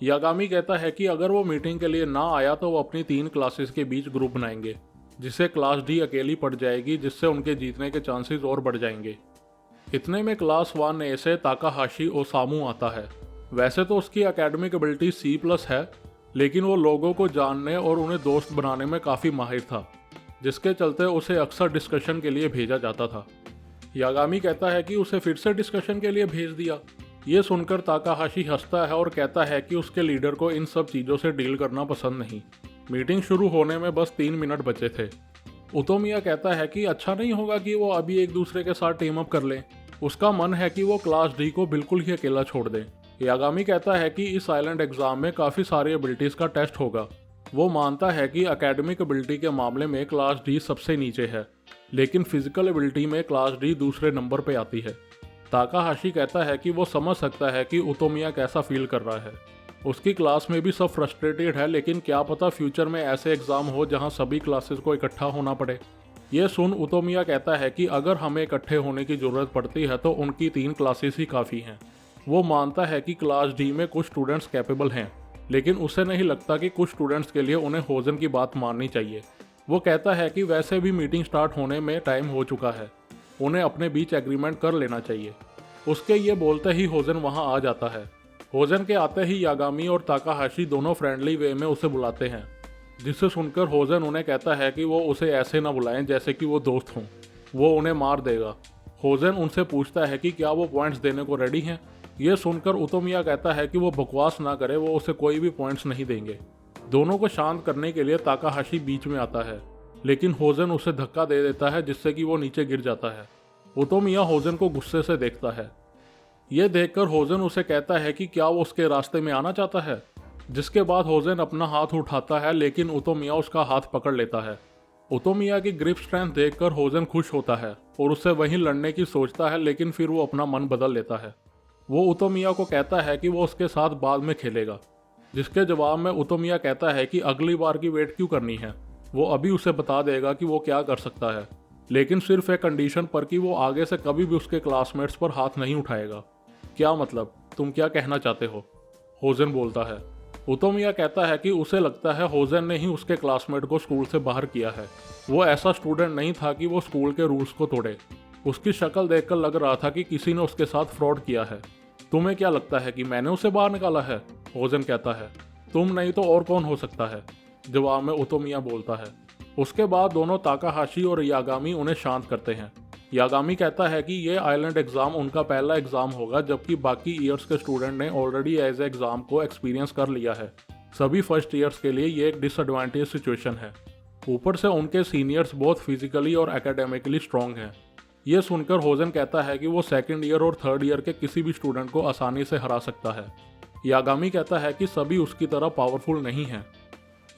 यागामी कहता है कि अगर वो मीटिंग के लिए ना आया तो वो अपनी 3 क्लासेस के बीच ग्रुप बनाएंगे, जिससे क्लास D अकेली पड़ जाएगी, जिससे उनके जीतने के चांसेस और बढ़ जाएंगे। इतने में क्लास 1A से ताकाहाशी ओसामू आता है। वैसे तो उसकी एकेडमिक एबिलिटी C+ है, लेकिन वो लोगों को जानने और उन्हें दोस्त बनाने में काफ़ी माहिर था, जिसके चलते उसे अक्सर डिस्कशन के लिए भेजा जाता था। यागामी कहता है कि उसे फिर से डिस्कशन के लिए भेज दिया। ये सुनकर ताकाहाशी हंसता है और कहता है कि उसके लीडर को इन सब चीज़ों से डील करना पसंद नहीं। मीटिंग शुरू होने में बस 3 मिनट बचे थे। उतोमिया कहता है कि अच्छा नहीं होगा कि वो अभी एक दूसरे के साथ टीम अप कर लें। उसका मन है कि वो क्लास D को बिल्कुल ही अकेला छोड़ दें। यागामी कहता है कि इस आइलैंड एग्जाम में काफ़ी सारी एबिलिटीज़ का टेस्ट होगा। वो मानता है कि एकेडमिक एबिलिटी के मामले में क्लास D सबसे नीचे है, लेकिन फिजिकल एबिलिटी में क्लास D दूसरे नंबर पे आती है। ताकाहाशी कहता है कि वो समझ सकता है कि उतोमिया कैसा फील कर रहा है। उसकी क्लास में भी सब फ्रस्ट्रेटेड है, लेकिन क्या पता फ्यूचर में ऐसे एग्जाम हो जहां सभी क्लासेस को इकट्ठा होना पड़े। ये सुन उतोमिया कहता है कि अगर हमें इकट्ठे होने की ज़रूरत पड़ती है तो उनकी 3 क्लासेस ही काफ़ी हैं। वो मानता है कि क्लास डी में कुछ स्टूडेंट्स कैपेबल हैं, लेकिन उसे नहीं लगता कि कुछ स्टूडेंट्स के लिए उन्हें होजन की बात माननी चाहिए। वो कहता है कि वैसे भी मीटिंग स्टार्ट होने में टाइम हो चुका है, उन्हें अपने बीच एग्रीमेंट कर लेना चाहिए। उसके ये बोलते ही होजन वहाँ आ जाता है। होजन के आते ही यागामी और ताकाहाशी दोनों फ्रेंडली वे में उसे बुलाते हैं, जिसे सुनकर होजन उन्हें कहता है कि वो उसे ऐसे ना बुलाएं जैसे कि वो दोस्त हों, वो उन्हें मार देगा। होजन उनसे पूछता है कि क्या वो पॉइंट्स देने को रेडी हैं। ये सुनकर उतोमिया कहता है कि वो बकवास ना करे, वो उसे कोई भी पॉइंट्स नहीं देंगे। दोनों को शांत करने के लिए ताकाहाशी बीच में आता है, लेकिन होजन उसे धक्का दे देता है जिससे कि वो नीचे गिर जाता है। उतोमिया होजन को गुस्से से देखता है। ये देखकर होजन उसे कहता है कि क्या वो उसके रास्ते में आना चाहता है, जिसके बाद होजन अपना हाथ उठाता है, लेकिन उतोमिया उसका हाथ पकड़ लेता है। उतोमिया की ग्रिप स्ट्रेंथ देखकर होजन खुश होता है और उससे वहीं लड़ने की सोचता है, लेकिन फिर वो अपना मन बदल लेता है। वो उतोमिया को कहता है कि वो उसके साथ बाद में खेलेगा, जिसके जवाब में उतोमिया कहता है कि अगली बार की वेट क्यों करनी है, वो अभी उसे बता देगा कि वो क्या कर सकता है, लेकिन सिर्फ एक कंडीशन पर कि वो आगे से कभी भी उसके क्लासमेट्स पर हाथ नहीं उठाएगा। क्या मतलब, तुम क्या कहना चाहते हो? होजन बोलता है। उतोमिया कहता है कि उसे लगता है होजन ने ही उसके क्लासमेट को स्कूल से बाहर किया है। वो ऐसा स्टूडेंट नहीं था कि वो स्कूल के रूल्स को तोड़े। उसकी शक्ल देखकर लग रहा था कि किसी ने उसके साथ फ्रॉड किया है। तुम्हें क्या लगता है कि मैंने उसे बाहर निकाला है? होजन कहता है। तुम नहीं तो और कौन हो सकता है? जवाब में उतोमिया बोलता है। उसके बाद दोनों ताकाहाशी और यागामी उन्हें शांत करते हैं। यागामी कहता है कि ये आइलैंड एग्जाम उनका पहला एग्जाम होगा, जबकि बाकी ईयर्स के स्टूडेंट ने ऑलरेडी एज एग्जाम को एक्सपीरियंस कर लिया है। सभी फर्स्ट ईयर्स के लिए ये एक डिसएडवांटेज सिचुएशन है। ऊपर से उनके सीनियर्स बहुत फिजिकली और एकेडमिकली स्ट्रॉन्ग हैं। ये सुनकर होजन कहता है कि वो सेकेंड ईयर और थर्ड ईयर के किसी भी स्टूडेंट को आसानी से हरा सकता है। यागामी कहता है कि सभी उसकी तरह पावरफुल नहीं हैं,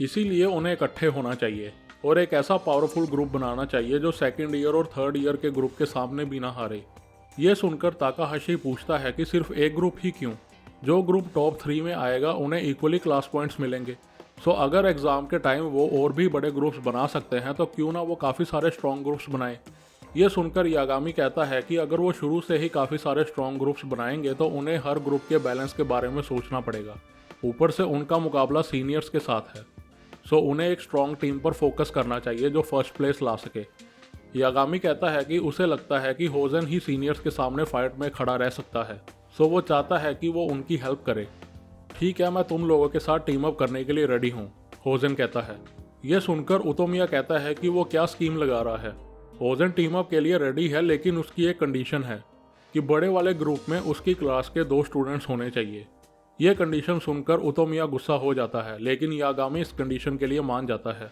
इसीलिए उन्हें इकट्ठे होना चाहिए और एक ऐसा पावरफुल ग्रुप बनाना चाहिए जो सेकेंड ईयर और थर्ड ईयर के ग्रुप के सामने भी ना हारे। ये सुनकर ताकाहाशी पूछता है कि सिर्फ एक ग्रुप ही क्यों? जो ग्रुप टॉप 3 में आएगा उन्हें इक्वली क्लास पॉइंट्स मिलेंगे। सो अगर एग्जाम के टाइम वो और भी बड़े ग्रुप्स बना सकते हैं तो क्यों ना वो काफ़ी सारे स्ट्रॉन्ग ग्रुप्स बनाए। ये सुनकर यागामी कहता है कि अगर वो शुरू से ही काफ़ी सारे स्ट्रॉन्ग ग्रुप्स बनाएंगे तो उन्हें हर ग्रुप के बैलेंस के बारे में सोचना पड़ेगा। ऊपर से उनका मुकाबला सीनियर्स के साथ है, सो उन्हें एक स्ट्रॉन्ग टीम पर फोकस करना चाहिए जो फर्स्ट प्लेस ला सके। यागामी कहता है कि उसे लगता है कि होजन ही सीनियर्स के सामने फाइट में खड़ा रह सकता है, सो वो चाहता है कि वो उनकी हेल्प करे। ठीक है, मैं तुम लोगों के साथ टीम अप करने के लिए रेडी हूँ, होजन कहता है। यह सुनकर उतोमिया कहता है कि वो क्या स्कीम लगा रहा है। होजन टीम अप के लिए रेडी है, लेकिन उसकी एक कंडीशन है कि बड़े वाले ग्रुप में उसकी क्लास के 2 स्टूडेंट्स होने चाहिए। यह कंडीशन सुनकर उतोमिया गुस्सा हो जाता है, लेकिन यागामी इस कंडीशन के लिए मान जाता है।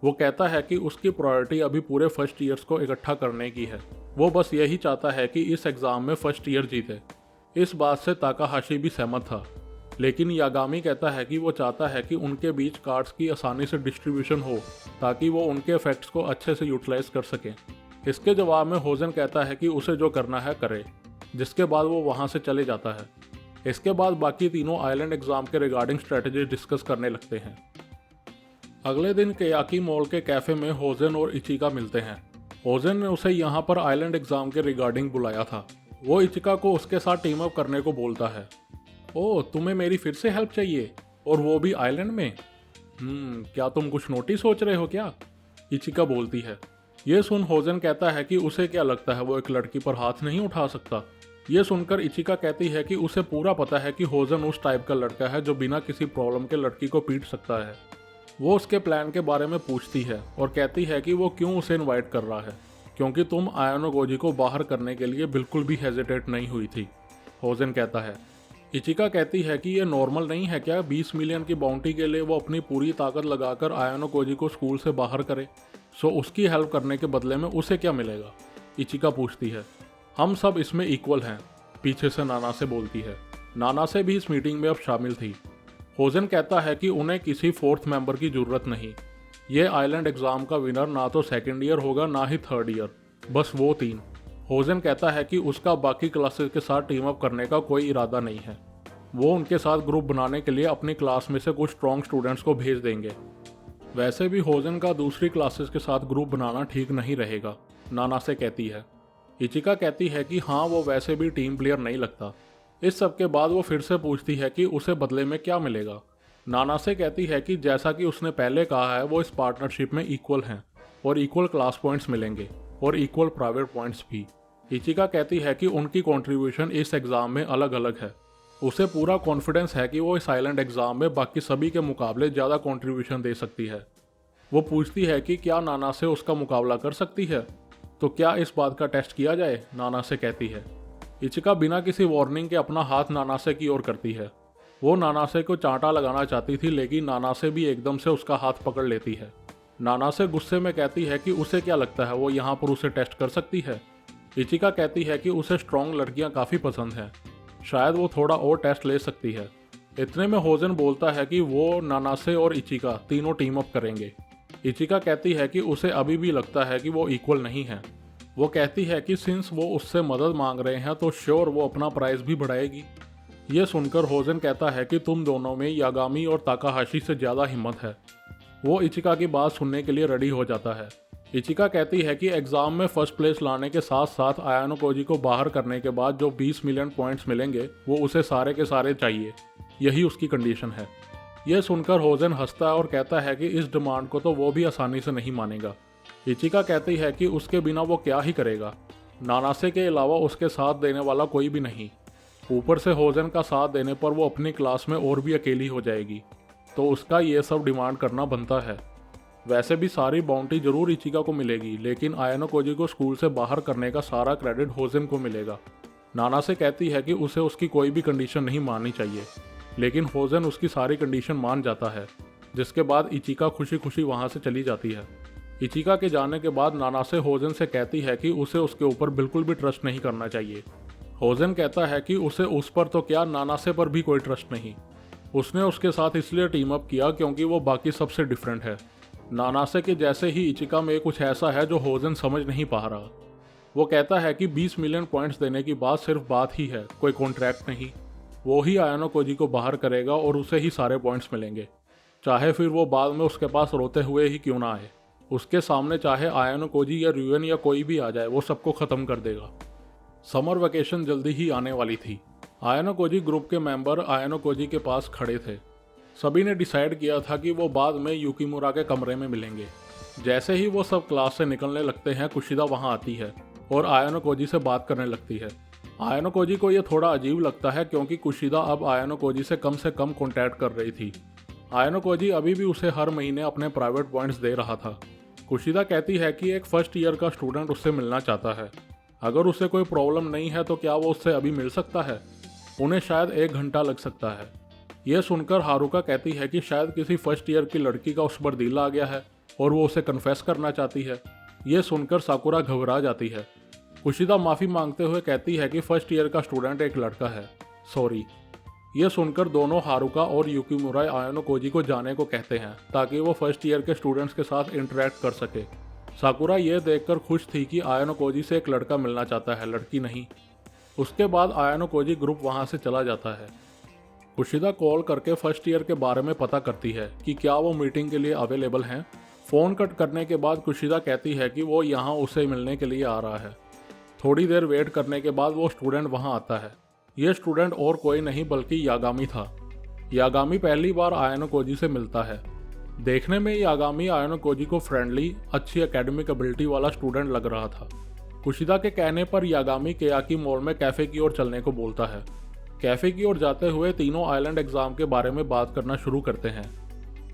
वो कहता है कि उसकी प्रायोरिटी अभी पूरे फर्स्ट ईयर्स को इकट्ठा करने की है। वो बस यही चाहता है कि इस एग्ज़ाम में फर्स्ट ईयर जीते। इस बात से ताकाहाशी भी सहमत था, लेकिन यागामी कहता है कि वो चाहता है कि उनके बीच कार्ड्स की आसानी से डिस्ट्रीब्यूशन हो ताकि वो उनके इफेक्ट्स को अच्छे से यूटिलाइज कर सकें। इसके जवाब में होजन कहता है कि उसे जो करना है करे, जिसके बाद वो वहाँ से चले जाता है। इसके बाद बाकी तीनों आइलैंड एग्जाम के रिगार्डिंग स्ट्रेटजी डिस्कस करने लगते हैं। अगले दिन केयाकी मॉल के कैफे में होजन और इचिका मिलते हैं। होजन ने उसे यहाँ पर आइलैंड एग्जाम के रिगार्डिंग बुलाया था। वो इचिका को उसके साथ टीम अप करने को बोलता है। ओह, तुम्हें मेरी फिर से हेल्प चाहिए, और वो भी आइलैंड में? क्या तुम कुछ नोटिस सोच रहे हो क्या? इचिका बोलती है। ये सुन होजन कहता है कि उसे क्या लगता है वो एक लड़की पर हाथ नहीं उठा सकता। ये सुनकर इचिका कहती है कि उसे पूरा पता है कि होजन उस टाइप का लड़का है जो बिना किसी प्रॉब्लम के लड़की को पीट सकता है। वो उसके प्लान के बारे में पूछती है और कहती है कि वो क्यों उसे इनवाइट कर रहा है, क्योंकि तुम आयानोगोजी को बाहर करने के लिए बिल्कुल भी हेजिटेट नहीं हुई थी, होजन कहता है। इचिका कहती है कि ये नॉर्मल नहीं है क्या 20 मिलियन की बाउंटी के लिए वो अपनी पूरी ताकत लगाकर आयानोगोजी को स्कूल से बाहर करे, सो उसकी हेल्प करने के बदले में उसे क्या मिलेगा? इचिका पूछती है। हम सब इसमें इक्वल हैं, पीछे से नानासे बोलती है। नानासे भी इस मीटिंग में अब शामिल थी। होजन कहता है कि उन्हें किसी 4th मेंबर की ज़रूरत नहीं। ये आइलैंड एग्ज़ाम का विनर ना तो सेकेंड ईयर होगा ना ही थर्ड ईयर, बस वो 3। होजन कहता है कि उसका बाकी क्लासेस के साथ टीम अप करने का कोई इरादा नहीं है। वो उनके साथ ग्रुप बनाने के लिए अपनी क्लास में से कुछ स्ट्रॉन्ग स्टूडेंट्स को भेज देंगे। वैसे भी होजन का दूसरी क्लासेस के साथ ग्रुप बनाना ठीक नहीं रहेगा, नानासे कहती है। इचिका कहती है कि हाँ, वो वैसे भी टीम प्लेयर नहीं लगता। इस सब के बाद वो फिर से पूछती है कि उसे बदले में क्या मिलेगा। नानासे कहती है कि जैसा कि उसने पहले कहा है, वो इस पार्टनरशिप में इक्वल हैं और इक्वल क्लास पॉइंट्स मिलेंगे और इक्वल प्राइवेट पॉइंट्स भी। इचिका कहती है कि उनकी कंट्रीब्यूशन इस एग्ज़ाम में अलग अलग है। उसे पूरा कॉन्फिडेंस है कि वो इस आइलैंड एग्ज़ाम में बाकी सभी के मुकाबले ज़्यादा कंट्रीब्यूशन दे सकती है। वो पूछती है कि क्या नानासे उसका मुकाबला कर सकती है, तो क्या इस बात का टेस्ट किया जाए, नानासे कहती है। इचिका बिना किसी वार्निंग के अपना हाथ नानासे की ओर करती है। वो नानासे को चांटा लगाना चाहती थी, लेकिन नानासे भी एकदम से उसका हाथ पकड़ लेती है। नानासे गुस्से में कहती है कि उसे क्या लगता है वो यहाँ पर उसे टेस्ट कर सकती है। इचिका कहती है कि उसे स्ट्रॉन्ग लड़कियाँ काफ़ी पसंद हैं, शायद वो थोड़ा और टेस्ट ले सकती है। इतने में होजन बोलता है कि वो नानासे और इचिका तीनों टीम अप करेंगे। इचिका कहती है कि उसे अभी भी लगता है कि वो इक्वल नहीं है। वो कहती है कि सिंस वो उससे मदद मांग रहे हैं तो श्योर वो अपना प्राइस भी बढ़ाएगी। ये सुनकर होजन कहता है कि तुम दोनों में यागामी और ताकाहाशी से ज़्यादा हिम्मत है। वो इचिका की बात सुनने के लिए रेडी हो जाता है। इचिका कहती है कि एग्ज़ाम में फर्स्ट प्लेस लाने के साथ साथ आयानो कोजी को बाहर करने के बाद जो 20 मिलियन पॉइंट्स मिलेंगे वो उसे सारे के सारे चाहिए, यही उसकी कंडीशन है। यह सुनकर होजन हंसता है और कहता है कि इस डिमांड को तो वो भी आसानी से नहीं मानेगा। इचिका कहती है कि उसके बिना वो क्या ही करेगा, नानासे के अलावा उसके साथ देने वाला कोई भी नहीं। ऊपर से होजन का साथ देने पर वो अपनी क्लास में और भी अकेली हो जाएगी, तो उसका ये सब डिमांड करना बनता है। वैसे भी सारी बाउंटी जरूर इचिका को मिलेगी, लेकिन आयानो कोजी को स्कूल से बाहर करने का सारा क्रेडिट होजन को मिलेगा। नानासे कहती है कि उसे उसकी कोई भी कंडीशन नहीं माननी चाहिए, लेकिन होजन उसकी सारी कंडीशन मान जाता है, जिसके बाद इचिका खुशी खुशी वहाँ से चली जाती है। इचिका के जाने के बाद नानासे होजन से कहती है कि उसे उसके ऊपर बिल्कुल भी ट्रस्ट नहीं करना चाहिए। होजन कहता है कि उसे उस पर तो क्या, नानासे पर भी कोई ट्रस्ट नहीं। उसने उसके साथ इसलिए टीम अप किया क्योंकि वो बाकी सबसे डिफरेंट है। नानासे के जैसे ही इचिका में कुछ ऐसा है जो होजन समझ नहीं पा रहा। वो कहता है कि 20 मिलियन पॉइंट्स देने की बात सिर्फ बात ही है, कोई कॉन्ट्रैक्ट नहीं। वो ही आयानो कोजी को बाहर करेगा और उसे ही सारे पॉइंट्स मिलेंगे, चाहे फिर वो बाद में उसके पास रोते हुए ही क्यों ना आए। उसके सामने चाहे आयानो कोजी या र्यूएन या कोई भी आ जाए, वो सबको ख़त्म कर देगा। समर वेकेशन जल्दी ही आने वाली थी। आयानो कोजी ग्रुप के मेंबर आयानो कोजी के पास खड़े थे। सभी ने डिसाइड किया था कि वो बाद में युकिमुरा के कमरे में मिलेंगे। जैसे ही वो सब क्लास से निकलने लगते हैं, कुशिदा वहाँ आती है और आयानो कोजी से बात करने लगती है। आयानो कोजी को ये थोड़ा अजीब लगता है क्योंकि कुशिदा अब आयानो कोजी से कम कॉन्टैक्ट कर रही थी। आयानो कोजी अभी भी उसे हर महीने अपने प्राइवेट पॉइंट्स दे रहा था। कुशिदा कहती है कि एक फर्स्ट ईयर का स्टूडेंट उससे मिलना चाहता है। अगर उसे कोई प्रॉब्लम नहीं है तो क्या वो उससे अभी मिल सकता है? उन्हें शायद 1 घंटा लग सकता है। यह सुनकर हारुका कहती है कि शायद किसी फर्स्ट ईयर की लड़की का उस पर दिल आ गया है और वो उसे कन्फेस करना चाहती है। यह सुनकर साकुरा घबरा जाती है। कुशिदा माफ़ी मांगते हुए कहती है कि फर्स्ट ईयर का स्टूडेंट एक लड़का है, सॉरी। यह सुनकर दोनों हारुका और युकिमुरा आयानो कोजी को जाने को कहते हैं ताकि वो फर्स्ट ईयर के स्टूडेंट्स के साथ इंटरेक्ट कर सके। साकुरा यह देखकर खुश थी कि आयानो कोजी से एक लड़का मिलना चाहता है, लड़की नहीं। उसके बाद आयानो कोजी ग्रुप वहाँ से चला जाता है। कुशिदा कॉल करके फर्स्ट ईयर के बारे में पता करती है कि क्या वो मीटिंग के लिए अवेलेबल हैं। फ़ोन कट करने के बाद कुशिदा कहती है कि वो यहाँ उसे मिलने के लिए आ रहा है। थोड़ी देर वेट करने के बाद वो स्टूडेंट वहाँ आता है। ये स्टूडेंट और कोई नहीं बल्कि यागामी था। यागामी पहली बार आयानो कोजी से मिलता है। देखने में यागामी आयानो कोजी को फ्रेंडली, अच्छी एकेडमिक एबिलिटी वाला स्टूडेंट लग रहा था। कुशिदा के कहने पर यागामी केयाकी मॉल में कैफ़े की ओर चलने को बोलता है। कैफ़े की ओर जाते हुए तीनों आइलैंड एग्ज़ाम के बारे में बात करना शुरू करते हैं।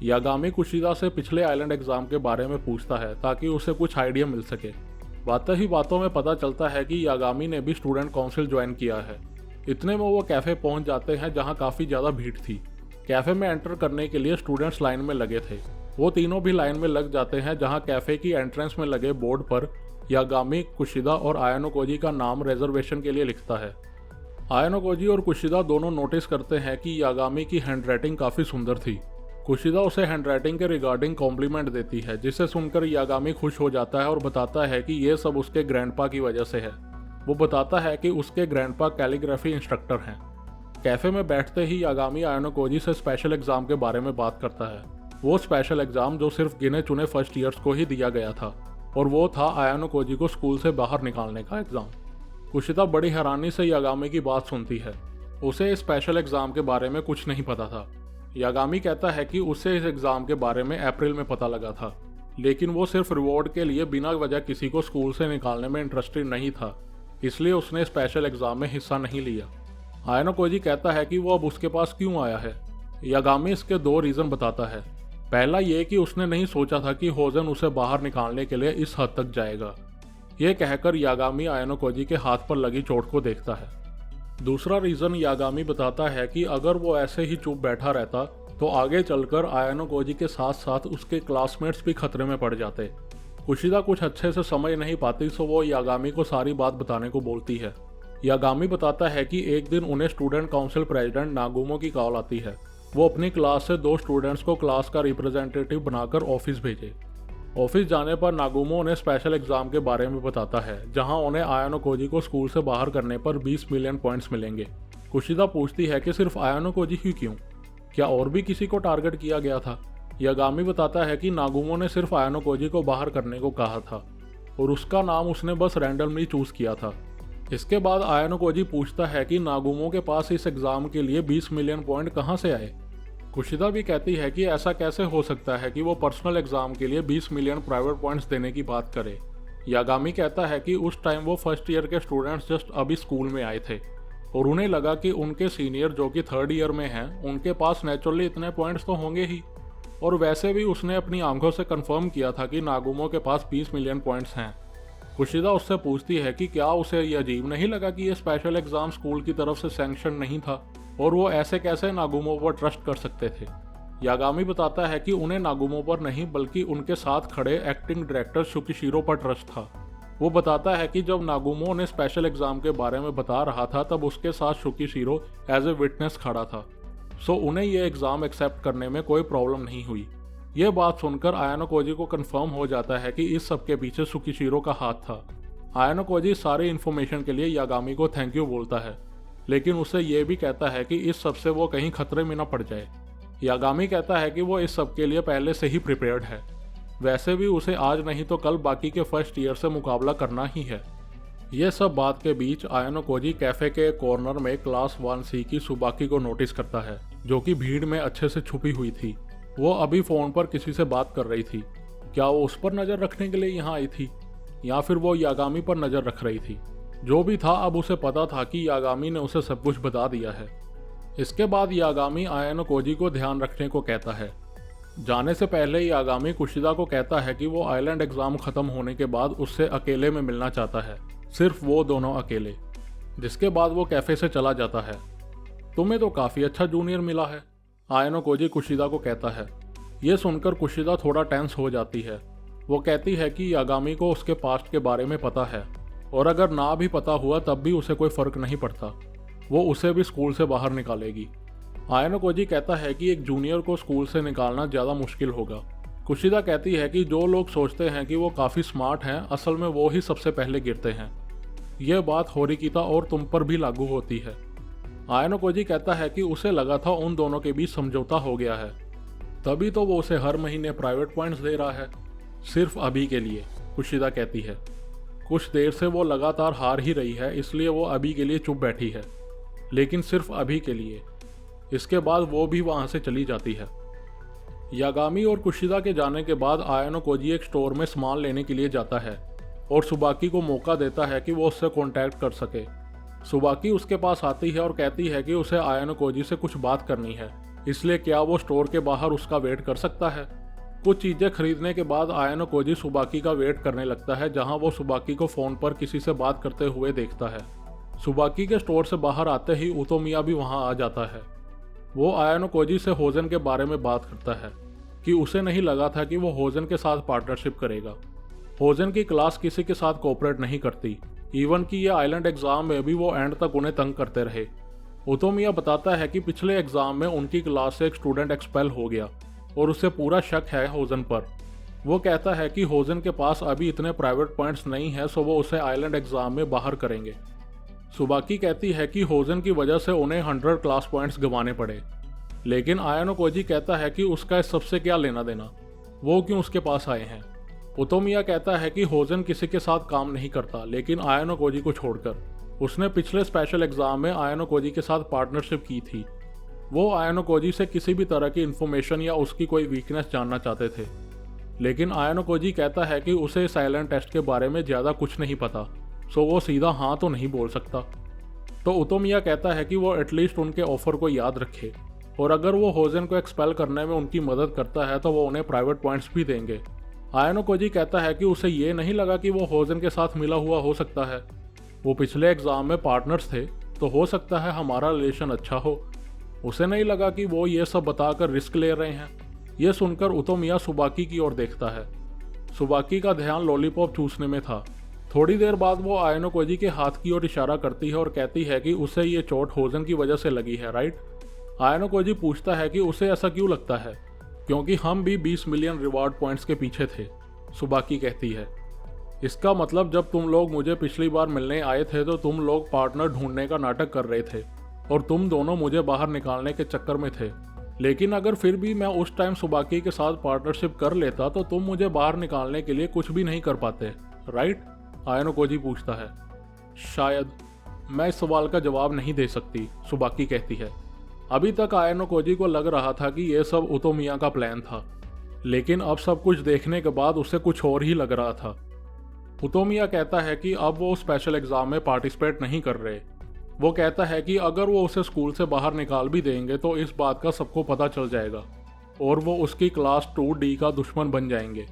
यागामी कुशिदा से पिछले आइलैंड एग्ज़ाम के बारे में पूछता है ताकि उसे कुछ आइडिया मिल सके। बातों ही बातों में पता चलता है कि यागामी ने भी स्टूडेंट काउंसिल ज्वाइन किया है। इतने में वो कैफ़े पहुंच जाते हैं जहां काफ़ी ज़्यादा भीड़ थी। कैफ़े में एंटर करने के लिए स्टूडेंट्स लाइन में लगे थे। वो तीनों भी लाइन में लग जाते हैं जहां कैफ़े की एंट्रेंस में लगे बोर्ड पर यागामी, कुशिदा और आयानो कोजी का नाम रिजर्वेशन के लिए लिखता है। आयानो कोजी और कुशिदा दोनों नोटिस करते हैं कि यागामी की हैंडराइटिंग काफ़ी सुंदर थी। कुशिदा उसे हैंडराइटिंग के रिगार्डिंग कॉम्प्लीमेंट देती है, जिसे सुनकर यागामी खुश हो जाता है और बताता है कि ये सब उसके ग्रैंडपा की वजह से है। वो बताता है कि उसके ग्रैंडपा कैलीग्राफी इंस्ट्रक्टर हैं। कैफे में बैठते ही यागामी आयानो कोजी से स्पेशल एग्जाम के बारे में बात करता है। वो स्पेशल एग्जाम जो सिर्फ गिने चुने फर्स्ट ईयर्स को ही दिया गया था, और वो था आयानो कोजी को स्कूल से बाहर निकालने का एग्जाम। कुशिता बड़ी हैरानी से यागामी की बात सुनती है। उसे इस स्पेशल एग्जाम के बारे में कुछ नहीं पता था। यागामी कहता है कि उसे इस एग्जाम के बारे में अप्रैल में पता लगा था, लेकिन वो सिर्फ रिवॉर्ड के लिए बिना वजह किसी को स्कूल से निकालने में इंटरेस्टेड नहीं था, इसलिए उसने स्पेशल एग्जाम में हिस्सा नहीं लिया। आयानो कोजी कहता है कि वो अब उसके पास क्यों आया है। यागामी इसके 2 रीज़न बताता है। पहला ये कि उसने नहीं सोचा था कि होजन उसे बाहर निकालने के लिए इस हद तक जाएगा। ये कहकर यागामी आयानो कोजी के हाथ पर लगी चोट को देखता है। दूसरा रीज़न यागामी बताता है कि अगर वो ऐसे ही चुप बैठा रहता तो आगे चलकर आयानो कोजी के साथ साथ उसके क्लासमेट्स भी खतरे में पड़ जाते। कुशिदा कुछ अच्छे से समझ नहीं पाती, सो वो यागामी को सारी बात बताने को बोलती है। यागामी बताता है कि एक दिन उन्हें स्टूडेंट काउंसिल प्रेसिडेंट नागुमो की कॉल आती है। वो अपनी क्लास से 2 स्टूडेंट्स को क्लास का रिप्रेजेंटेटिव बनाकर ऑफिस भेजे। ऑफिस जाने पर नागुमो उन्हें स्पेशल एग्जाम के बारे में बताता है, जहां उन्हें आयानो कोजी को स्कूल से बाहर करने पर 20 मिलियन पॉइंट्स मिलेंगे। कुशिदा पूछती है कि सिर्फ आयानो कोजी ही क्यों, क्या और भी किसी को टारगेट किया गया था। यागामी बताता है कि नागुमो ने सिर्फ आयानो कोजी को बाहर करने को कहा था और उसका नाम उसने बस रैंडमली चूज किया था। इसके बाद आयानो कोजी पूछता है कि नागुमो के पास इस एग्जाम के लिए 20 मिलियन पॉइंट कहाँ से आए। कुशिदा भी कहती है कि ऐसा कैसे हो सकता है कि वो पर्सनल एग्जाम के लिए 20 मिलियन प्राइवेट पॉइंट्स देने की बात करे। यागामी कहता है कि उस टाइम वो फर्स्ट ईयर के स्टूडेंट्स जस्ट अभी स्कूल में आए थे और उन्हें लगा कि उनके सीनियर जो कि 3rd ईयर में हैं उनके पास नेचुरली इतने पॉइंट्स तो होंगे ही। और वैसे भी उसने अपनी आंखों से कंफर्म किया था कि नागुमो के पास 20 मिलियन पॉइंट्स हैं। कुशिदा उससे पूछती है कि क्या उसे ये अजीब नहीं लगा कि ये स्पेशल एग्जाम स्कूल की तरफ से सैंक्शन नहीं था और वो ऐसे कैसे नागुमो पर ट्रस्ट कर सकते थे। यागामी बताता है कि उन्हें नागुमो पर नहीं बल्कि उनके साथ खड़े एक्टिंग डायरेक्टर शुकिशिरो पर ट्रस्ट था। वो बताता है कि जब नागुमो ने स्पेशल एग्जाम के बारे में बता रहा था तब उसके साथ शुकिशिरो एज ए विटनेस खड़ा था, सो उन्हें यह एग्जाम एक्सेप्ट करने में कोई प्रॉब्लम नहीं हुई। यह बात सुनकर आयानो कोजी को कंफर्म हो जाता है कि इस सब के पीछे शुकिशिरो का हाथ था। आयानो कोजी सारी इन्फॉर्मेशन के लिए यागामी को थैंक यू बोलता है, लेकिन उसे यह भी कहता है कि इस सब से वो कहीं खतरे में न पड़ जाए। यागामी कहता है कि वो इस सब के लिए पहले से ही प्रिपेयर्ड है, वैसे भी उसे आज नहीं तो कल बाकी के फर्स्ट ईयर से मुकाबला करना ही है। यह सब बात के बीच आयानो कोजी कैफे के कॉर्नर में क्लास 1C की सुबाकी को नोटिस करता है, जो कि भीड़ में अच्छे से छुपी हुई थी। वो अभी फोन पर किसी से बात कर रही थी। क्या वो उस पर नजर रखने के लिए यहाँ आई थी या फिर वो यागामी पर नजर रख रही थी? जो भी था, अब उसे पता था कि यागामी ने उसे सब कुछ बता दिया है। इसके बाद यागामी आयानो कोजी को ध्यान रखने को कहता है। जाने से पहले यागामी कुशिदा को कहता है कि वो आइलैंड एग्जाम खत्म होने के बाद उससे अकेले में मिलना चाहता है, सिर्फ वो दोनों अकेले। जिसके बाद वो कैफे से चला जाता है। तुम्हें तो काफी अच्छा जूनियर मिला है, आयानो कोजी कुशिदा को कहता है। ये सुनकर कुशिदा थोड़ा टेंस हो जाती है। वो कहती है कि यागामी को उसके पास्ट के बारे में पता है और अगर ना भी पता हुआ तब भी उसे कोई फर्क नहीं पड़ता, वो उसे भी स्कूल से बाहर निकालेगी। आयानो कोजी कहता है कि एक जूनियर को स्कूल से निकालना ज़्यादा मुश्किल होगा। कुशिदा कहती है कि जो लोग सोचते हैं कि वो काफ़ी स्मार्ट हैं, असल में वो ही सबसे पहले गिरते हैं। यह बात होरिकिता और तुम पर भी लागू होती है। आयानो कोजी कहता है कि उसे लगा था उन दोनों के बीच समझौता हो गया है, तभी तो वो उसे हर महीने प्राइवेट पॉइंट्स दे रहा है, सिर्फ अभी के लिए। कुशिदा कहती है कुछ देर से वो लगातार हार ही रही है, इसलिए वो अभी के लिए चुप बैठी है, लेकिन सिर्फ अभी के लिए। इसके बाद वो भी वहां से चली जाती है। यागामी और कुशिदा के जाने के बाद आयानो कोजी एक स्टोर में सामान लेने के लिए जाता है और सुबाकी को मौका देता है कि वो उससे कांटेक्ट कर सके। सुबाकी उसके पास आती है और कहती है कि उसे आयानो कोजी से कुछ बात करनी है, इसलिए क्या वो स्टोर के बाहर उसका वेट कर सकता है। कुछ चीज़ें खरीदने के बाद आयानो कोजी सुबाकी का वेट करने लगता है, जहां वो सुबाकी को फ़ोन पर किसी से बात करते हुए देखता है। सुबाकी के स्टोर से बाहर आते ही उतोमिया भी वहां आ जाता है। वो आयानो कोजी से होजन के बारे में बात करता है कि उसे नहीं लगा था कि वो होजन के साथ पार्टनरशिप करेगा। होजन की क्लास किसी के साथ कोऑपरेट नहीं करती, इवन कि ये आइलैंड एग्जाम में भी वो एंड तक उन्हें तंग करते रहे। उतोमिया बताता है कि पिछले एग्जाम में उनकी क्लास से एक स्टूडेंट एक्सपेल हो गया और उसे पूरा शक है होजन पर। वो कहता है कि होजन के पास अभी इतने प्राइवेट पॉइंट्स नहीं है, सो वो उसे आइलैंड एग्जाम में बाहर करेंगे। सुबाकी कहती है कि होजन की वजह से उन्हें 100 क्लास पॉइंट्स गंवाने पड़े, लेकिन आयानो कोजी कहता है कि उसका इस सबसे क्या लेना देना, वो क्यों उसके पास आए हैं। उतोमिया कहता है कि होजन किसी के साथ काम नहीं करता, लेकिन आयानो कोजी को छोड़कर। उसने पिछले स्पेशल एग्जाम में आयानो कोजी के साथ पार्टनरशिप की थी। वो आयानो कोजी से किसी भी तरह की इन्फॉर्मेशन या उसकी कोई वीकनेस जानना चाहते थे, लेकिन आयानो कोजी कहता है कि उसे साइलेंट टेस्ट के बारे में ज़्यादा कुछ नहीं पता, सो वो सीधा हाँ तो नहीं बोल सकता। तो उतोमिया कहता है कि वो एटलीस्ट उनके ऑफर को याद रखे, और अगर वो होजन को एक्सपेल करने में उनकी मदद करता है तो वो उन्हें प्राइवेट पॉइंट्स भी देंगे। आयानो कोजी कहता है कि उसे ये नहीं लगा कि वो होजन के साथ मिला हुआ हो सकता है। वो पिछले एग्जाम में पार्टनर्स थे, तो हो सकता है हमारा रिलेशन अच्छा हो। उसे नहीं लगा कि वो ये सब बताकर रिस्क ले रहे हैं। ये सुनकर उतोमिया सुबाकी की ओर देखता है। सुबाकी का ध्यान लॉलीपॉप चूसने में था। थोड़ी देर बाद वो आयानो कोजी के हाथ की ओर इशारा करती है और कहती है कि उसे ये चोट होजन की वजह से लगी है, राइट। आयानो कोजी पूछता है कि उसे ऐसा क्यों लगता है, क्योंकि हम भी 20 मिलियन रिवार्ड पॉइंट्स के पीछे थे। सुबाकी कहती है, इसका मतलब जब तुम लोग मुझे पिछली बार मिलने आए थे तो तुम लोग पार्टनर ढूंढने का नाटक कर रहे थे और तुम दोनों मुझे बाहर निकालने के चक्कर में थे। लेकिन अगर फिर भी मैं उस टाइम सुबाकी के साथ पार्टनरशिप कर लेता तो तुम मुझे बाहर निकालने के लिए कुछ भी नहीं कर पाते, राइट। आयानो कोजी पूछता है। शायद। मैं इस सवाल का जवाब नहीं दे सकती, सुबाकी कहती है। अभी तक आयानो कोजी को लग रहा था कि यह सब उतोमिया का प्लान था, लेकिन अब सब कुछ देखने के बाद उसे कुछ और ही लग रहा था। उतोमिया कहता है कि अब वो स्पेशल एग्जाम में पार्टिसिपेट नहीं कर रहे। वो कहता है कि अगर वो उसे स्कूल से बाहर निकाल भी देंगे तो इस बात का सबको पता चल जाएगा और वो उसकी क्लास 2D का दुश्मन बन जाएंगे।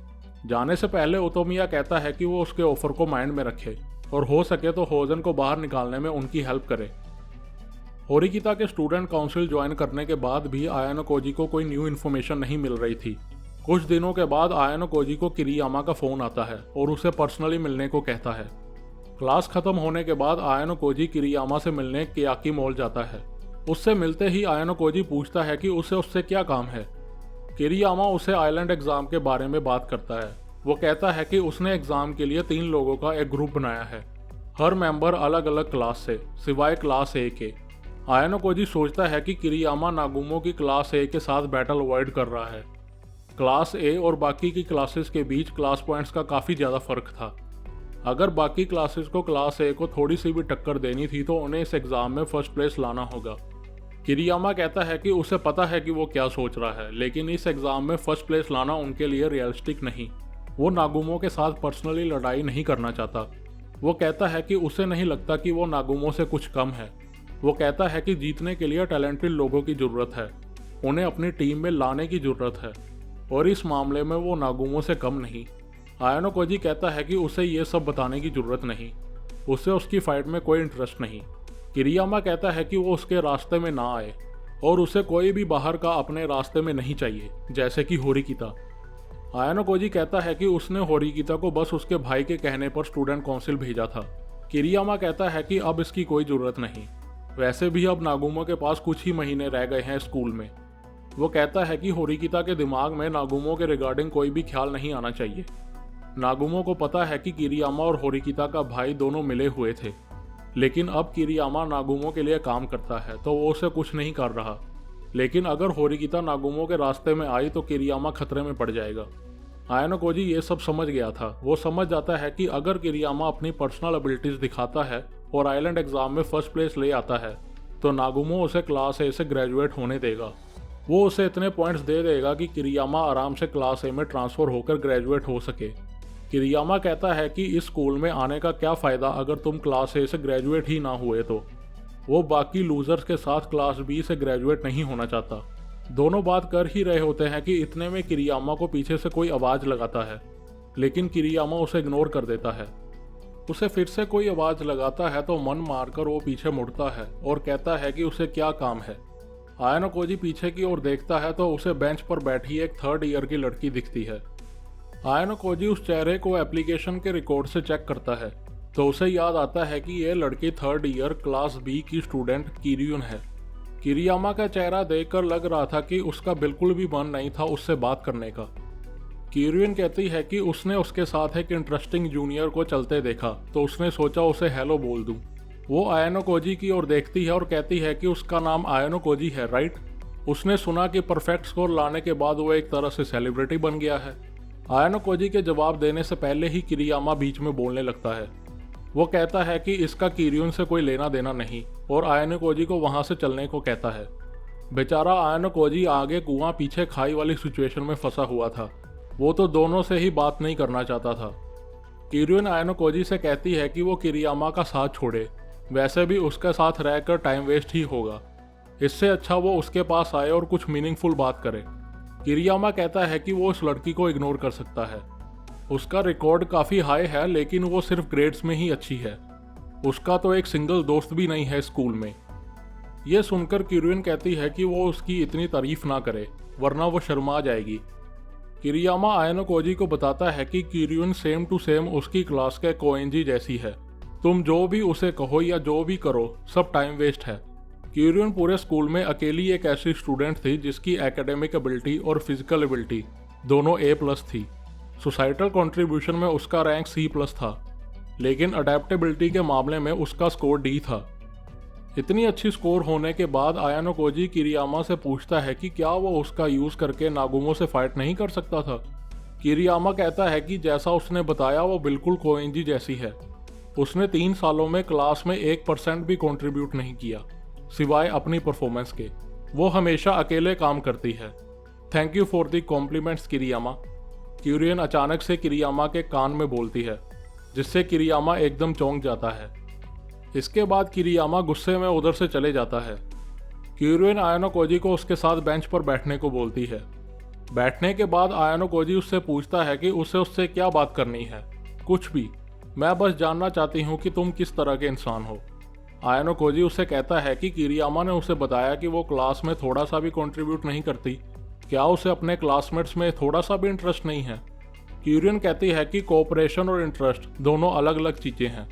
जाने से पहले उतोमिया कहता है कि वो उसके ऑफर को माइंड में रखे और हो सके तो होजन को बाहर निकालने में उनकी हेल्प करे। होरिकिता के स्टूडेंट काउंसिल ज्वाइन करने के बाद भी आयानो कोजी को कोई न्यू इन्फॉर्मेशन नहीं मिल रही थी। कुछ दिनों के बाद आयानो कोजी को किरियामा का फोन आता है और उसे पर्सनली मिलने को कहता है। क्लास खत्म होने के बाद आयानो कोजी किरियामा से मिलने केयाकी मॉल जाता है। उससे मिलते ही आयानो कोजी पूछता है कि उसे उससे क्या काम है। किरियामा उसे आइलैंड एग्जाम के बारे में बात करता है। वो कहता है कि उसने एग्जाम के लिए 3 लोगों का एक ग्रुप बनाया है, हर मेंबर अलग अलग क्लास से, सिवाय क्लास ए के। आयानो कोजी सोचता है कि किरियामा नागुमो की क्लास ए के साथ बैटल अवॉइड कर रहा है। क्लास ए और बाकी की क्लासेस के बीच क्लास पॉइंट्स का काफ़ी ज़्यादा फर्क था। अगर बाकी क्लासेस को क्लास ए को थोड़ी सी भी टक्कर देनी थी तो उन्हें इस एग्ज़ाम में फर्स्ट प्लेस लाना होगा। किरियामा कहता है कि उसे पता है कि वो क्या सोच रहा है, लेकिन इस एग्ज़ाम में फर्स्ट प्लेस लाना उनके लिए रियलिस्टिक नहीं। वो नागुमो के साथ पर्सनली लड़ाई नहीं करना चाहता। वो कहता है कि उसे नहीं लगता कि वो नागुमो से कुछ कम है। वो कहता है कि जीतने के लिए टैलेंटेड लोगों की ज़रूरत है, उन्हें अपनी टीम में लाने की ज़रूरत है, और इस मामले में वो नागुमो से कम नहीं। आयानो कोजी कहता है कि उसे ये सब बताने की ज़रूरत नहीं, उसे उसकी फाइट में कोई इंटरेस्ट नहीं। किरियामा कहता है कि वो उसके रास्ते में ना आए और उसे कोई भी बाहर का अपने रास्ते में नहीं चाहिए, जैसे कि होरिकिता। आयानो कोजी कहता है कि उसने होरिकिता को बस उसके भाई के कहने पर स्टूडेंट काउंसिल भेजा था। किरियामा कहता है कि अब इसकी कोई ज़रूरत नहीं, वैसे भी अब नागुमो के पास कुछ ही महीने रह गए हैं स्कूल में। वो कहता है कि होरिकिता के दिमाग में नागुमो के रिगार्डिंग कोई भी ख्याल नहीं आना चाहिए। नागुमो को पता है कि किरियामा और होरिकिता का भाई दोनों मिले हुए थे, लेकिन अब किरियामा नागुमो के लिए काम करता है तो वो उसे कुछ नहीं कर रहा। लेकिन अगर होरिकिता नागुमो के रास्ते में आई तो किरियामा खतरे में पड़ जाएगा। आयानो कोजी ये सब समझ गया था। वो समझ जाता है कि अगर किरियामा अपनी पर्सनल एबिलिटीज दिखाता है और आइलैंड एग्जाम में फर्स्ट प्लेस ले आता है तो नागुमो उसे क्लास ए से ग्रेजुएट होने देगा। वो उसे इतने पॉइंट्स दे देगा कि किरियामा आराम से क्लास ए में ट्रांसफ़र होकर ग्रेजुएट हो सके। किरियामा कहता है कि इस स्कूल में आने का क्या फ़ायदा अगर तुम क्लास ए से ग्रेजुएट ही ना हुए तो। वो बाकी लूजर्स के साथ क्लास बी से ग्रेजुएट नहीं होना चाहता। दोनों बात कर ही रहे होते हैं कि इतने में किरियामा को पीछे से कोई आवाज़ लगाता है, लेकिन किरियामा उसे इग्नोर कर देता है। उसे फिर से कोई आवाज़ लगाता है तो मन मारकर वो पीछे मुड़ता है और कहता है कि उसे क्या काम है। आयानो कोजी पीछे की ओर देखता है तो उसे बेंच पर बैठी एक 3rd ईयर की लड़की दिखती है। आयानो कोजी उस चेहरे को एप्लीकेशन के रिकॉर्ड से चेक करता है तो उसे याद आता है कि ये लड़की 3rd ईयर क्लास बी की स्टूडेंट किरियुन है। किरियामा का चेहरा देखकर लग रहा था कि उसका बिल्कुल भी मन नहीं था उससे बात करने का। किरियन कहती है कि उसने उसके साथ एक इंटरेस्टिंग जूनियर को चलते देखा तो उसने सोचा उसे हेलो बोल दूं। वो आयानो कोजी की ओर देखती है और कहती है कि उसका नाम आयानो कोजी है, राइट। उसने सुना कि परफेक्ट स्कोर लाने के बाद वो एक तरह से सेलिब्रिटी बन गया है। आयानो कोजी के जवाब देने से पहले ही किरियामा बीच में बोलने लगता है। वो कहता है कि इसका किरियन से कोई लेना देना नहीं और आयानो कोजी को वहां से चलने को कहता है। बेचारा आयानो कोजी आगे कुआं पीछे खाई वाली सिचुएशन में फंसा हुआ था। वो तो दोनों से ही बात नहीं करना चाहता था। किरियन आयानो कोजी से कहती है कि वो किरियामा का साथ छोड़े, वैसे भी उसके साथ रहकर टाइम वेस्ट ही होगा। इससे अच्छा वो उसके पास आए और कुछ मीनिंगफुल बात करे। किरियामा कहता है कि वो उस लड़की को इग्नोर कर सकता है। उसका रिकॉर्ड काफ़ी हाई है लेकिन वो सिर्फ ग्रेड्स में ही अच्छी है। उसका तो एक सिंगल दोस्त भी नहीं है स्कूल में। ये सुनकर किरियन कहती है कि वो उसकी इतनी तारीफ ना करे वरना वो शर्मा जाएगी। किरियामा आयानो कोजी को बताता है कि किरियन सेम टू सेम उसकी क्लास के कोएंजी जैसी है। तुम जो भी उसे कहो या जो भी करो सब टाइम वेस्ट है। किरियन पूरे स्कूल में अकेली एक ऐसी स्टूडेंट थी जिसकी एकेडमिक एबिलिटी और फिजिकल एबिलिटी दोनों A+ थी। सोसाइटल कंट्रीब्यूशन में उसका रैंक C+ था, लेकिन अडेप्टेबिलिटी के मामले में उसका स्कोर D था। इतनी अच्छी स्कोर होने के बाद आयानो कोजी किरियामा से पूछता है कि क्या वो उसका यूज करके नागुमो से फाइट नहीं कर सकता था। किरियामा कहता है कि जैसा उसने बताया वो बिल्कुल कोएंजी जैसी है। उसने 3 सालों में क्लास में 1% भी कंट्रीब्यूट नहीं किया सिवाय अपनी परफॉर्मेंस के। वो हमेशा अकेले काम करती है। Thank you for the compliments किरियामा। किरियन अचानक से किरियामा के कान में बोलती है जिससे किरियामा एकदम चौंक जाता है। इसके बाद किरियामा गुस्से में उधर से चले जाता है। किरियन आयानो कोजी को उसके साथ बेंच पर बैठने को बोलती है। बैठने के बाद आयानो कोजी उससे पूछता है कि उसे उससे क्या बात करनी है। कुछ भी, मैं बस जानना चाहती हूँ कि तुम किस तरह के इंसान हो। आयानो कोजी उससे कहता है कि किरियामा ने उसे बताया कि वो क्लास में थोड़ा सा भी कंट्रीब्यूट नहीं करती। क्या उसे अपने क्लासमेट्स में थोड़ा सा भी इंटरेस्ट नहीं है। किरियन कहती है कि कोऑपरेशन और इंटरेस्ट दोनों अलग अलग चीज़ें हैं।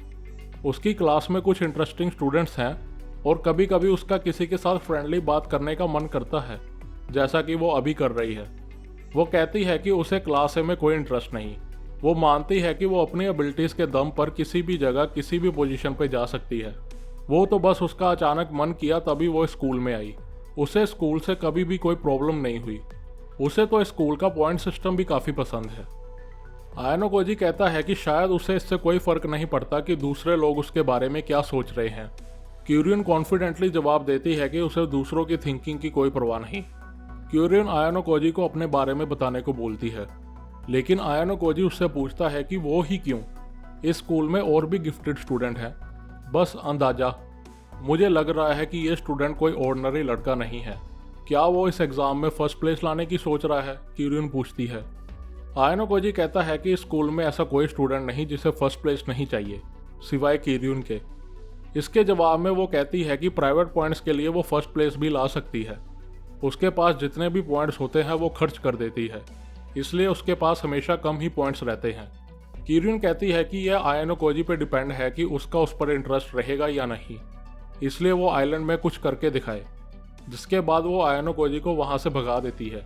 उसकी क्लास में कुछ इंटरेस्टिंग स्टूडेंट्स हैं और कभी कभी उसका किसी के साथ फ्रेंडली बात करने का मन करता है, जैसा कि वो अभी कर रही है। वो कहती है कि उसे क्लास में कोई इंटरेस्ट नहीं। वो मानती है कि वो अपनी एबिलिटीज़ के दम पर किसी भी जगह किसी भी पोजीशन पर जा सकती है। वो तो बस उसका अचानक मन किया तभी वो स्कूल में आई। उसे स्कूल से कभी भी कोई प्रॉब्लम नहीं हुई। उसे तो स्कूल का पॉइंट सिस्टम भी काफ़ी पसंद है। आयानो कोजी कहता है कि शायद उसे इससे कोई फर्क नहीं पड़ता कि दूसरे लोग उसके बारे में क्या सोच रहे हैं। किरियन कॉन्फिडेंटली जवाब देती है कि उसे दूसरों की थिंकिंग की कोई परवाह नहीं। किरियन आयानो कोजी को अपने बारे में बताने को बोलती है, लेकिन आयानो कोजी उससे पूछता है कि वो ही क्यों। इस स्कूल में और भी गिफ्टेड स्टूडेंट हैं। बस अंदाजा, मुझे लग रहा है कि ये स्टूडेंट कोई ऑर्डिनरी लड़का नहीं है। क्या वो इस एग्ज़ाम में फर्स्ट प्लेस लाने की सोच रहा है, किरियन पूछती है। आयानो कोजी कहता है कि स्कूल में ऐसा कोई स्टूडेंट नहीं जिसे फर्स्ट प्लेस नहीं चाहिए सिवाय किरियन के। इसके जवाब में वो कहती है कि प्राइवेट पॉइंट्स के लिए वो फर्स्ट प्लेस भी ला सकती है। उसके पास जितने भी पॉइंट्स होते हैं वो खर्च कर देती है, इसलिए उसके पास हमेशा कम ही पॉइंट्स रहते हैं। किरियन कहती है कि यह आयानो कोजी पे डिपेंड है कि उसका उस पर इंटरेस्ट रहेगा या नहीं, इसलिए वो आइलैंड में कुछ करके दिखाए। जिसके बाद वो आयानो कोजी को वहाँ से भगा देती है।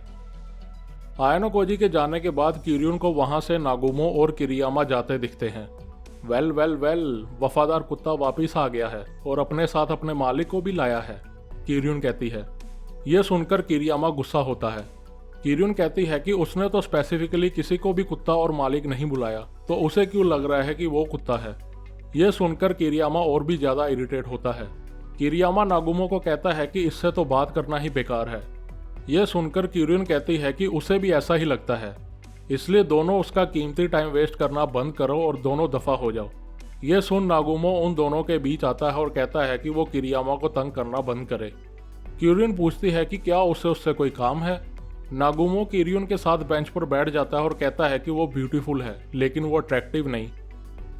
आयानो कोजी के जाने के बाद किरियन को वहां से नागुमो और किरियामा जाते दिखते हैं। वेल वेल वेल, वफादार कुत्ता वापिस आ गया है और अपने साथ अपने मालिक को भी लाया है, किरियन कहती है। यह सुनकर किरियामा गुस्सा होता है। किरियन कहती है कि उसने तो स्पेसिफिकली किसी को भी कुत्ता और मालिक नहीं बुलाया, तो उसे क्यों लग रहा है कि वो कुत्ता है। यह सुनकर किरियामा और भी ज़्यादा इरिटेट होता है। किरियामा नागुमो को कहता है कि इससे तो बात करना ही बेकार है। यह सुनकर किरियन कहती है कि उसे भी ऐसा ही लगता है, इसलिए दोनों उसका कीमती टाइम वेस्ट करना बंद करो और दोनों दफ़ा हो जाओ। यह सुन नागुमो उन दोनों के बीच आता है और कहता है कि वो किरियामा को तंग करना बंद करे। किरियन पूछती है कि क्या उसे उससे कोई काम है। नागुमो किरियन के साथ बेंच पर बैठ जाता है और कहता है कि वो ब्यूटीफुल है लेकिन वो अट्रैक्टिव नहीं।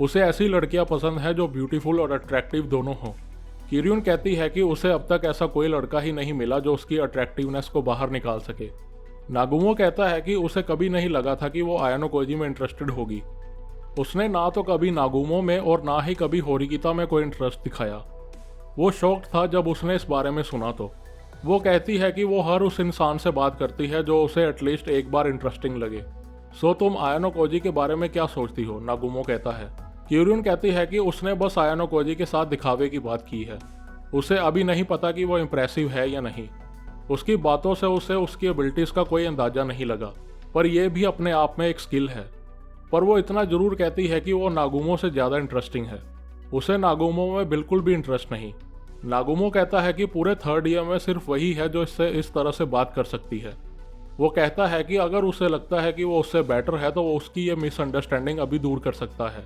उसे ऐसी लड़कियां पसंद है जो ब्यूटीफुल और अट्रैक्टिव दोनों हों। किरियन कहती है कि उसे अब तक ऐसा कोई लड़का ही नहीं मिला जो उसकी अट्रैक्टिवनेस को बाहर निकाल सके। नागुमो कहता है कि उसे कभी नहीं लगा था कि वो आयानो कोजी में इंटरेस्टेड होगी। उसने ना तो कभी नागुमो में और ना ही कभी होरिकिता में कोई इंटरेस्ट दिखाया। वो शॉक्ड था जब उसने इस बारे में सुना। तो वो कहती है कि वो हर उस इंसान से बात करती है जो उसे एटलीस्ट एक बार इंटरेस्टिंग लगे। सो तुम आयानो कोजी के बारे में क्या सोचती हो, नागुमो कहता है। क्यूरियन कहती है कि उसने बस आयानो कोजी के साथ दिखावे की बात की है। उसे अभी नहीं पता कि वो इम्प्रेसिव है या नहीं। उसकी बातों से उसे उसकी एबिलिटीज का कोई अंदाजा नहीं लगा, पर यह भी अपने आप में एक स्किल है। पर वो इतना जरूर कहती है कि वो नागुमो से ज़्यादा इंटरेस्टिंग है। उसे नागुमो में बिल्कुल भी इंटरेस्ट नहीं। नागुमो कहता है कि पूरे थर्ड ईयर में सिर्फ वही है जो इससे इस तरह से बात कर सकती है। वो कहता है कि अगर उसे लगता है कि वो उससे बेटर है तो वो उसकी ये मिसअंडरस्टैंडिंग अभी दूर कर सकता है।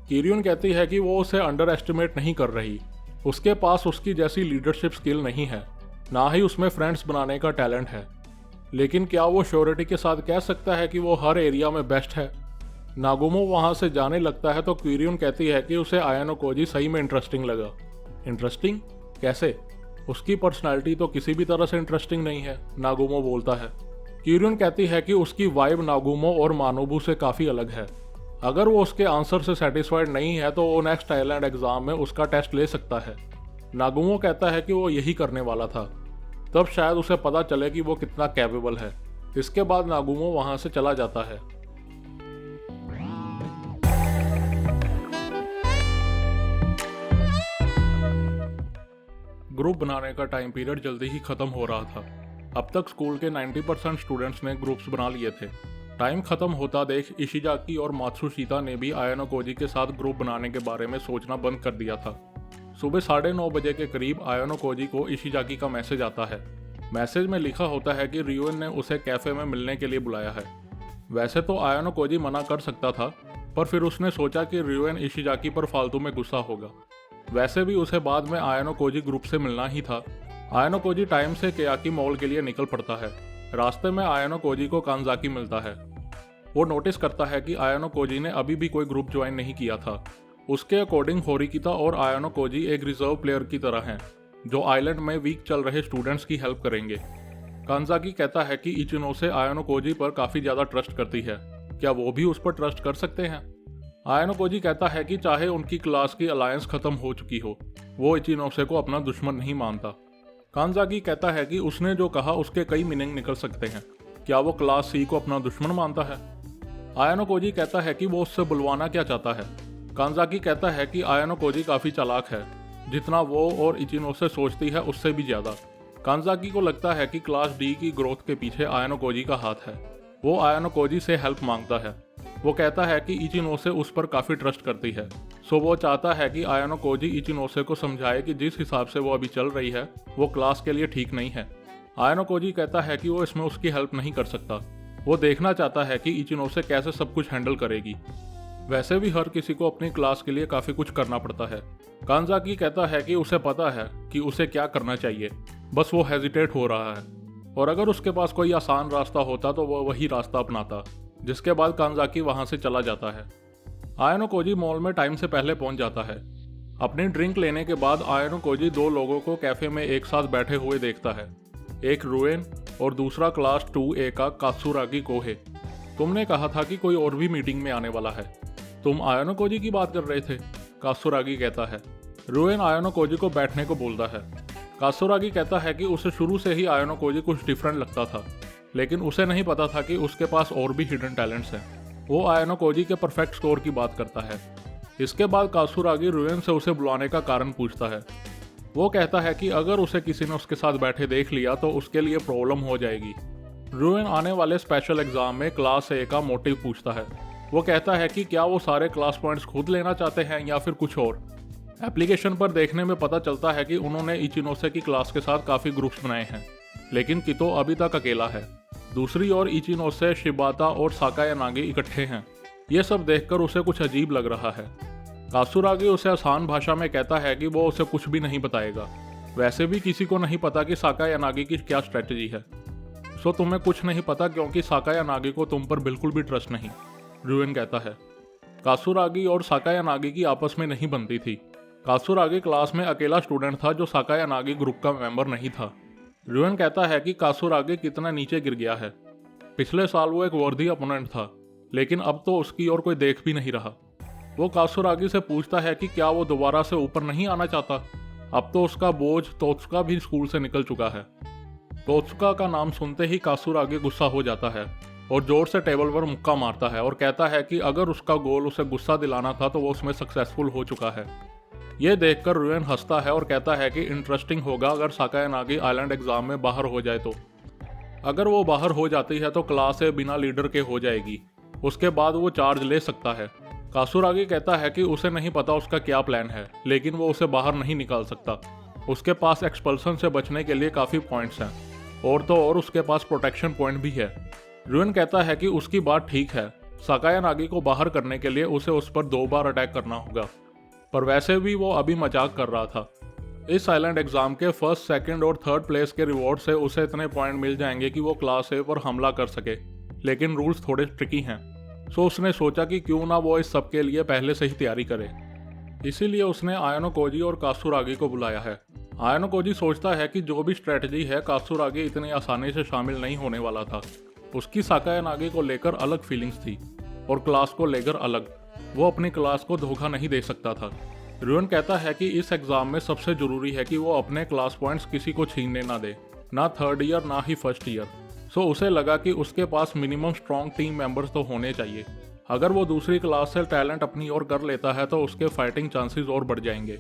किरियन कहती है कि वो उसे अंडर एस्टिमेट नहीं कर रही। उसके पास उसकी जैसी लीडरशिप स्किल नहीं है, ना ही उसमें फ्रेंड्स बनाने का टैलेंट है। लेकिन क्या वो श्योरिटी के साथ कह सकता है कि वो हर एरिया में बेस्ट है? नागुमो वहाँ से जाने लगता है तो क्यूरियन कहती है कि उसे आयानो कोजी सही में इंटरेस्टिंग लगा। इंटरेस्टिंग कैसे? उसकी पर्सनालिटी तो किसी भी तरह से इंटरेस्टिंग नहीं है, नागुमो बोलता है। क्यूरियन कहती है कि उसकी वाइब नागुमो और मानोबू से काफ़ी अलग है। अगर वो उसके आंसर से सेटिस्फाइड नहीं है तो वो नेक्स्ट आइलैंड एग्जाम में उसका टेस्ट ले सकता है। नागुमो कहता है कि वो यही करने वाला था, तब शायद उसे पता चले कि वो कितना कैपेबल है। इसके बाद नागुमो वहां से चला जाता है। ग्रुप बनाने का टाइम पीरियड जल्दी ही खत्म हो रहा था। अब तक स्कूल के 90% स्टूडेंट्स ने ग्रुप्स बना लिए थे। टाइम खत्म होता देख इशिजाकी और मात्सुशिता ने भी आयानो कोजी के साथ ग्रुप बनाने के बारे में सोचना बंद कर दिया था। सुबह 9:30 बजे के करीब आयानो कोजी को इशिजाकी का मैसेज आता है। मैसेज में लिखा होता है कि रियोन ने उसे कैफे में मिलने के लिए बुलाया है। वैसे तो आयानो कोजी मना कर सकता था, पर फिर उसने सोचा कि रियोन इशिजाकी पर फालतू में गुस्सा होगा। वैसे भी उसे बाद में आयानो कोजी ग्रुप से मिलना ही था। आयानो कोजी टाइम से केयाकी मॉल के लिए निकल पड़ता है। रास्ते में आयानो कोजी को कांजाकी मिलता है। वो नोटिस करता है कि आयानो कोजी ने अभी भी कोई ग्रुप ज्वाइन नहीं किया था। उसके अकॉर्डिंग होरिकिता और आयानो कोजी एक रिजर्व प्लेयर की तरह हैं, जो आइलैंड में वीक चल रहे स्टूडेंट्स की हेल्प करेंगे। कांजाकी कहता है कि इचिनोसे आयानो कोजी पर काफ़ी ज़्यादा ट्रस्ट करती है, क्या वो भी उस पर ट्रस्ट कर सकते हैं? आयानो कोजी कहता है कि चाहे उनकी क्लास की अलायंस खत्म हो चुकी हो, वो इचिनोसे को अपना दुश्मन नहीं मानता। कांजाकी कहता है कि उसने जो कहा उसके कई मीनिंग निकल सकते हैं, क्या वो क्लास सी को अपना दुश्मन मानता है? आयानो कोजी कहता है कि वो उससे बुलवाना क्या चाहता है। कांजाकी कहता है कि आयानो कोजी काफ़ी चालाक है, जितना वो और इचिनोसे सोचती है उससे भी ज़्यादा। कांजाकी को लगता है कि क्लास डी की ग्रोथ के पीछे आयानो कोजी का हाथ है। वो आयानो कोजी से हेल्प मांगता है। वो कहता है कि इचिनोसे उस पर काफ़ी ट्रस्ट करती है, सो वो चाहता है कि आयानो कोजी इचिनोसे को समझाए कि जिस हिसाब से वो अभी चल रही है वो क्लास के लिए ठीक नहीं है। आयानो कोजी कहता है कि वो इसमें उसकी हेल्प नहीं कर सकता। वो देखना चाहता है कि इचिनोसे कैसे सब कुछ हैंडल करेगी। वैसे भी हर किसी को अपनी क्लास के लिए काफ़ी कुछ करना पड़ता है। कांजाकी कहता है कि उसे पता है कि उसे क्या करना चाहिए, बस वो हेजिटेट हो रहा है, और अगर उसके पास कोई आसान रास्ता होता तो वो वही रास्ता अपनाता। जिसके बाद कांजाकी वहाँ से चला जाता है। आयानो कोजी मॉल में टाइम से पहले पहुँच जाता है। अपनी ड्रिंक लेने के बाद आयानो कोजी दो लोगों को कैफे में एक साथ बैठे हुए देखता है, एक रुएन और दूसरा क्लास 2A का कात्सुरागी कोहे। तुमने कहा था कि कोई और भी मीटिंग में आने वाला है, तुम आयानो कोजी की बात कर रहे थे, कात्सुरागी कहता है। रुएन आयानो कोजी को बैठने को बोलता है। कात्सुरागी कहता है कि उसे शुरू से ही आयानो कोजी कुछ डिफरेंट लगता था, लेकिन उसे नहीं पता था कि उसके पास और भी हिडन टैलेंट्स हैं। वो आयानो कोजी के परफेक्ट स्कोर की बात करता है। इसके बाद कात्सुरागी रुएन से उसे बुलाने का कारण पूछता है। वो कहता है कि अगर उसे किसी ने उसके साथ बैठे देख लिया तो उसके लिए प्रॉब्लम हो जाएगी। रुएन आने वाले स्पेशल एग्जाम में क्लास ए का मोटिव पूछता है। वो कहता है कि क्या वो सारे क्लास पॉइंट्स खुद लेना चाहते हैं या फिर कुछ और। एप्लीकेशन पर देखने में पता चलता है कि उन्होंने इचिनोसे की क्लास के साथ काफ़ी ग्रुप्स बनाए हैं, लेकिन कितो अभी तक अकेला है। दूसरी ओर इचिनोसे, शिबाता और साकायानागी इकट्ठे हैं। ये सब देखकर उसे कुछ अजीब लग रहा है। कात्सुरागी उसे आसान भाषा में कहता है कि वो उसे कुछ भी नहीं बताएगा। वैसे भी किसी को नहीं पता कि साकायानागी की क्या स्ट्रेटजी है। सो तुम्हें कुछ नहीं पता क्योंकि साकायानागी को तुम पर बिल्कुल भी ट्रस्ट नहीं, रुएन कहता है। कात्सुरागी और साकायानागी की आपस में नहीं बनती थी। कात्सुरागी क्लास में अकेला स्टूडेंट था जो साकायानागी ग्रुप का मेंबर नहीं था। रुएन कहता है कि कात्सुरागी कितना नीचे गिर गया है। पिछले साल वो एक वर्दी अपोनेंट था, लेकिन अब तो उसकी ओर कोई देख भी नहीं रहा। वो कात्सुरागी से पूछता है कि क्या वो दोबारा से ऊपर नहीं आना चाहता। अब तो उसका बोझ तोत्सुका भी स्कूल से निकल चुका है। तोत्सुका का नाम सुनते ही कात्सुरागी गुस्सा हो जाता है। और जोर से टेबल पर मुक्का मारता है और कहता है कि अगर उसका गोल उसे गुस्सा दिलाना था तो वो उसमें सक्सेसफुल हो चुका है। ये देखकर रुएन हंसता है और कहता है कि इंटरेस्टिंग होगा अगर साकायानागी आइलैंड एग्जाम में बाहर हो जाए तो। अगर वो बाहर हो जाती है तो क्लास ए बिना लीडर के हो जाएगी, उसके बाद वो चार्ज ले सकता है। कासुरागी कहता है कि उसे नहीं पता उसका क्या प्लान है, लेकिन वो उसे बाहर नहीं निकाल सकता। उसके पास एक्सपल्सन से बचने के लिए काफ़ी पॉइंट्स हैं, और तो और उसके पास प्रोटेक्शन पॉइंट भी है। रुएन कहता है कि उसकी बात ठीक है, साकायानागी को बाहर करने के लिए उसे उस पर 2 बार अटैक करना होगा, पर वैसे भी वो अभी मजाक कर रहा था। इस आइलैंड एग्जाम के फर्स्ट, सेकंड और थर्ड प्लेस के रिवॉर्ड से उसे इतने पॉइंट मिल जाएंगे कि वो क्लास ए पर हमला कर सके, लेकिन रूल्स थोड़े ट्रिकी हैं। सो उसने सोचा कि क्यों ना वो इस सब के लिए पहले से ही तैयारी करे। इसीलिए उसने आयानो कोजी और कासुरागी को बुलाया है। आयानो कोजी सोचता है कि जो भी स्ट्रेटजी है, कासुरागी इतनी आसानी से शामिल नहीं होने वाला था। उसकी साकायानागी को लेकर अलग फीलिंग्स थी और क्लास को लेकर अलग। वो अपनी क्लास को धोखा नहीं दे सकता था। रुएन कहता है कि इस एग्जाम में सबसे जरूरी है कि वो अपने क्लास पॉइंट्स किसी को छीनने ना दे, ना थर्ड ईयर ना ही फर्स्ट ईयर। सो उसे लगा कि उसके पास मिनिमम स्ट्रॉन्ग टीम मेंबर्स तो होने चाहिए। अगर वो दूसरी क्लास से टैलेंट अपनी ओर कर लेता है तो उसके फाइटिंग चांसेस और बढ़ जाएंगे।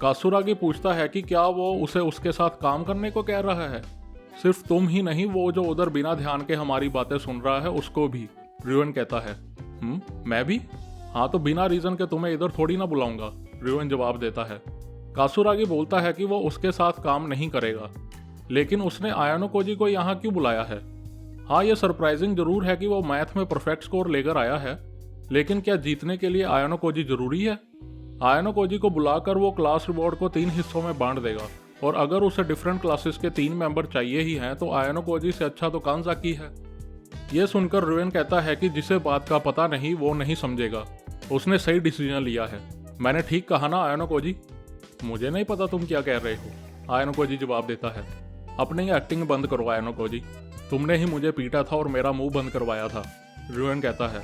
कासुरागी पूछता है कि क्या वो उसे उसके साथ काम करने को कह रहा है। सिर्फ तुम ही नहीं, वो जो उधर बिना ध्यान के हमारी बातें सुन रहा है उसको भी। रुएन कहता है मैं भी? हाँ, तो बिना रीजन के तुम्हें इधर थोड़ी ना बुलाऊंगा, रुएन जवाब देता है। कासुरागी बोलता है कि वो उसके साथ काम नहीं करेगा, लेकिन उसने आयानो कोजी को यहाँ क्यों बुलाया है। हाँ, ये सरप्राइजिंग जरूर है कि वो मैथ में परफेक्ट स्कोर लेकर आया है, लेकिन क्या जीतने के लिए आयानो कोजी जरूरी है? आयानो कोजी को बुलाकर वो क्लास रिवॉर्ड को 3 हिस्सों में बांट देगा, और अगर उसे डिफरेंट क्लासेस के 3 मेंबर चाहिए ही हैं तो आयानो कोजी से अच्छा तो कानज़ाकी है। ये सुनकर रुएन कहता है कि जिसे बात का पता नहीं वो नहीं समझेगा। उसने सही डिसीजन लिया है। मैंने ठीक कहा ना आयानो कोजी? मुझे नहीं पता तुम क्या कह रहे हो, आयानो कोजी जवाब देता है। अपनी एक्टिंग बंद करो आयानो कोजी, तुमने ही मुझे पीटा था और मेरा मुंह बंद करवाया था, रुएन कहता है।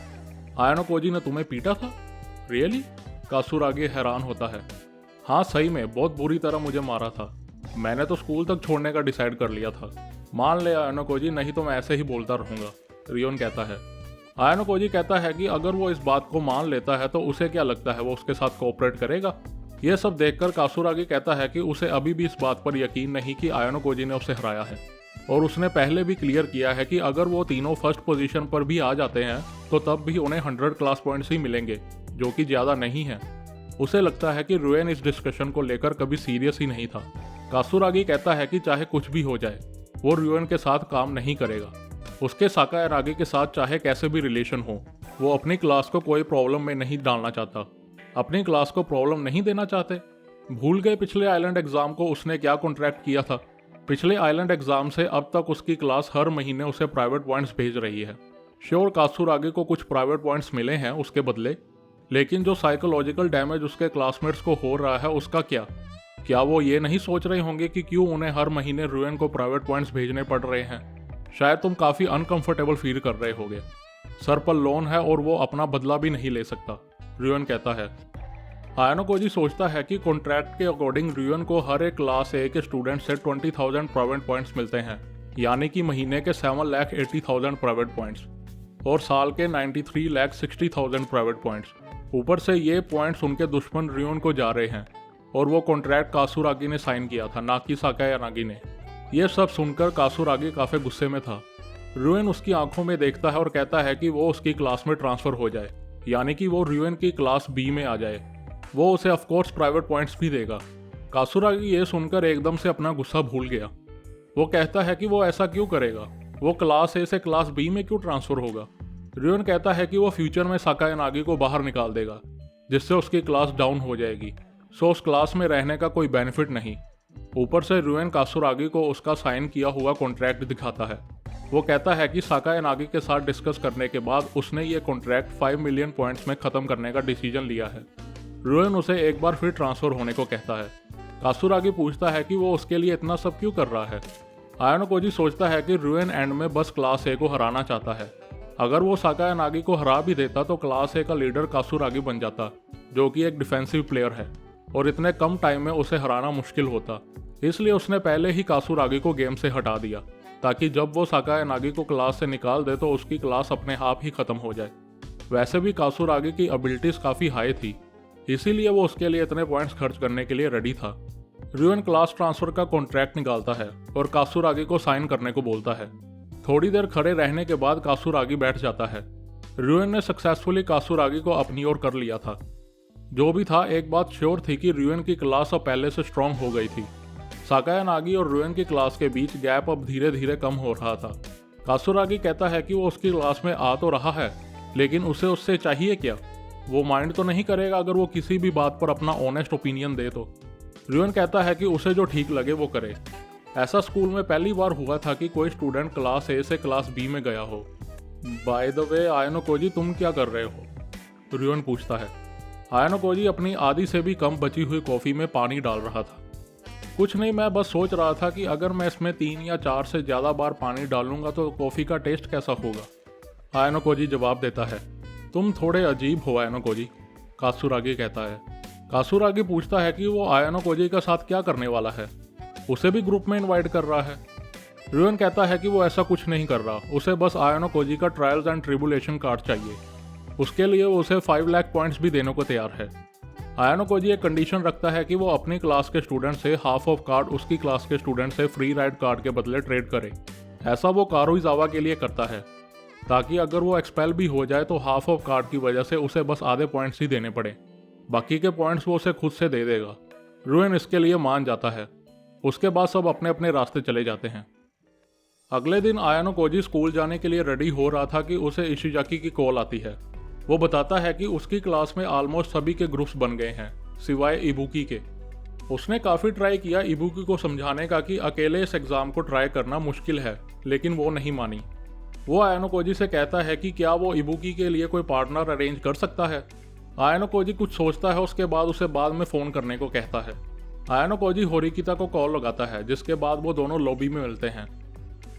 आयानो कोजी ने तुम्हें पीटा था? रियली? कासुरागी हैरान होता है। हाँ, सही में बहुत बुरी तरह मुझे मारा था। मैंने तो स्कूल तक छोड़ने का डिसाइड कर लिया था। मान ले आयानो कोजी, नहीं तो मैं ऐसे ही बोलता रहूंगा, रियोन कहता है। आयानो कोजी कहता है कि अगर वो इस बात को मान लेता है तो उसे क्या लगता है वो उसके साथ कोऑपरेट करेगा। यह सब देखकर कासुरागी कहता है कि उसे अभी भी इस बात पर यकीन नहीं कि आयानो कोजी ने उसे हराया है, और उसने पहले भी क्लियर किया है कि अगर वो तीनों फर्स्ट पोजीशन पर भी आ जाते हैं तो तब भी उन्हें 100 क्लास पॉइंट्स ही मिलेंगे, जो कि ज़्यादा नहीं है। उसे लगता है कि रुएन इस डिस्कशन को लेकर कभी सीरियस ही नहीं था। कासुरागी कहता है कि चाहे कुछ भी हो जाए वो रुएन के साथ काम नहीं करेगा। उसके साकायानागी के साथ चाहे कैसे भी रिलेशन हो, वो अपनी क्लास को कोई प्रॉब्लम में नहीं डालना चाहता। अपनी क्लास को प्रॉब्लम नहीं देना चाहते। भूल गए पिछले आइलैंड एग्जाम को उसने क्या कॉन्ट्रैक्ट किया था? पिछले आइलैंड एग्जाम से अब तक उसकी क्लास हर महीने उसे प्राइवेट पॉइंट्स भेज रही है। श्योर, कासुरागी को कुछ प्राइवेट पॉइंट्स मिले हैं उसके बदले, लेकिन जो साइकोलॉजिकल डैमेज उसके क्लासमेट्स को हो रहा है उसका क्या वो ये नहीं सोच रहे होंगे कि क्यों उन्हें हर महीने रुएन को प्राइवेट पॉइंट्स भेजने पड़ रहे हैं? शायद तुम काफ़ी अनकंफर्टेबल फील कर रहे होगे। सर पर लोन है और वो अपना बदला भी नहीं ले सकता, रुएन कहता है। आयानो कोजी सोचता है कि कॉन्ट्रैक्ट के अकॉर्डिंग रुएन को हर एक क्लास ए के स्टूडेंट से 20,000 प्राइवेट पॉइंट्स मिलते हैं, यानी कि महीने के 7,80,000 प्राइवेट पॉइंट्स और साल के 93,60,000 प्राइवेट पॉइंट्स। ऊपर से ये पॉइंट्स उनके दुश्मन रुएन को जा रहे हैं, और वो कॉन्ट्रैक्ट कासुरागी ने साइन किया था, ना कि साकायानागी ने। यह सब सुनकर कासुरागी काफ़ी गुस्से में था। रुएन उसकी आंखों में देखता है और कहता है कि वो उसकी क्लास में ट्रांसफ़र हो जाए, यानी कि वो रुएन की क्लास बी में आ जाए। वो उसे ऑफकोर्स प्राइवेट पॉइंट्स भी देगा। कासुरागी ये सुनकर एकदम से अपना गुस्सा भूल गया। वो कहता है कि वो ऐसा क्यों करेगा, वो क्लास ए से क्लास बी में क्यों ट्रांसफ़र होगा। रुएन कहता है कि वो फ्यूचर में साकायानागी को बाहर निकाल देगा, जिससे उसकी क्लास डाउन हो जाएगी। सो उस क्लास में रहने का कोई बेनिफिट नहीं। ऊपर से रुएन कासुरागी को उसका साइन किया हुआ कॉन्ट्रैक्ट दिखाता है। वो कहता है कि साकायानागी के साथ डिस्कस करने के बाद उसने ये कॉन्ट्रैक्ट 5 मिलियन पॉइंट्स में ख़त्म करने का डिसीजन लिया है। रुएन उसे एक बार फिर ट्रांसफ़र होने को कहता है। कासुरागी पूछता है कि वो उसके लिए इतना सब क्यों कर रहा है। आयानो कोजी सोचता है कि रुएन एंड में बस क्लास ए को हराना चाहता है। अगर वो साकायानागी को हरा भी देता तो क्लास ए का लीडर कासुरागी बन जाता, जो कि एक डिफेंसिव प्लेयर है, और इतने कम टाइम में उसे हराना मुश्किल होता। इसलिए उसने पहले ही कासुरागी को गेम से हटा दिया। ताकि जब वो साकायानागी को क्लास से निकाल दे तो उसकी क्लास अपने आप ही खत्म हो जाए। वैसे भी कासुरागी की एबिलिटीज काफ़ी हाई थी, इसीलिए वो उसके लिए इतने पॉइंट्स खर्च करने के लिए रेडी था। र्यूएन क्लास ट्रांसफर का कॉन्ट्रैक्ट निकालता है और कासुरागी को साइन करने को बोलता है। थोड़ी देर खड़े रहने के बाद कासुरागी बैठ जाता है। र्यूएन ने सक्सेसफुली कासुरागी को अपनी ओर कर लिया था। जो भी था, एक बात श्योर थी कि र्यूएन की क्लास अब पहले से स्ट्रांग हो गई थी। साकायानागी और र्यूएन की क्लास के बीच गैप अब धीरे धीरे कम हो रहा था। कासुरागी कहता है कि वो उसकी क्लास में आ तो रहा है, लेकिन उसे उससे चाहिए क्या? वो माइंड तो नहीं करेगा अगर वो किसी भी बात पर अपना ऑनेस्ट ओपिनियन दे तो। र्यूएन कहता है कि उसे जो ठीक लगे वो करे। ऐसा स्कूल में पहली बार हुआ था कि कोई स्टूडेंट क्लास ए से क्लास बी में गया हो। बाय द वे आयानो कोजी, तुम क्या कर रहे हो? र्यूएन पूछता है। आयानो कोजी अपनी आधी से भी कम बची हुई कॉफ़ी में पानी डाल रहा था। कुछ नहीं, मैं बस सोच रहा था कि अगर मैं इसमें 3 या 4 से ज़्यादा बार पानी डालूंगा तो कॉफ़ी का टेस्ट कैसा होगा? आयानो कोजी जवाब देता है। तुम थोड़े अजीब हो आयानो कोजी, कासुरागी कहता है। कासुरागी पूछता है कि वो आयानो कोजी के साथ क्या करने वाला है, उसे भी ग्रुप में इनवाइट कर रहा है। र्यूएन कहता है कि वो ऐसा कुछ नहीं कर रहा, उसे बस आयानो कोजी का ट्रायल्स एंड ट्रिबुलेशन कार्ड चाहिए। उसके लिए वो उसे 5 लाख पॉइंट्स भी देने को तैयार है। आयानो कोजी एक कंडीशन रखता है कि वो अपनी क्लास के स्टूडेंट से हाफ ऑफ कार्ड उसकी क्लास के स्टूडेंट से फ्री राइड कार्ड के बदले ट्रेड करे। ऐसा वो कारुइजावा के लिए करता है, ताकि अगर वो एक्सपेल भी हो जाए तो हाफ ऑफ कार्ड की वजह से उसे बस आधे पॉइंट्स ही देने पड़े, बाकी के पॉइंट्स वो उसे खुद से दे देगा। र्यूएन इसके लिए मान जाता है। उसके बाद सब अपने अपने रास्ते चले जाते हैं। अगले दिन आयानो कोजी स्कूल जाने के लिए रेडी हो रहा था कि उसे इशिजाकी की कॉल आती है। वो बताता है कि उसकी क्लास में ऑलमोस्ट सभी के ग्रुप्स बन गए हैं सिवाय इबुकी के। उसने काफ़ी ट्राई किया इबुकी को समझाने का कि अकेले इस एग्ज़ाम को ट्राई करना मुश्किल है, लेकिन वो नहीं मानी। वो आयानो कोजी से कहता है कि क्या वो इबुकी के लिए कोई पार्टनर अरेंज कर सकता है। आयानो कोजी कुछ सोचता है, उसके बाद उसे बाद में फ़ोन करने को कहता है। आयानो कोजी होरिकिता को कॉल लगाता है, जिसके बाद वो दोनों लॉबी में मिलते हैं।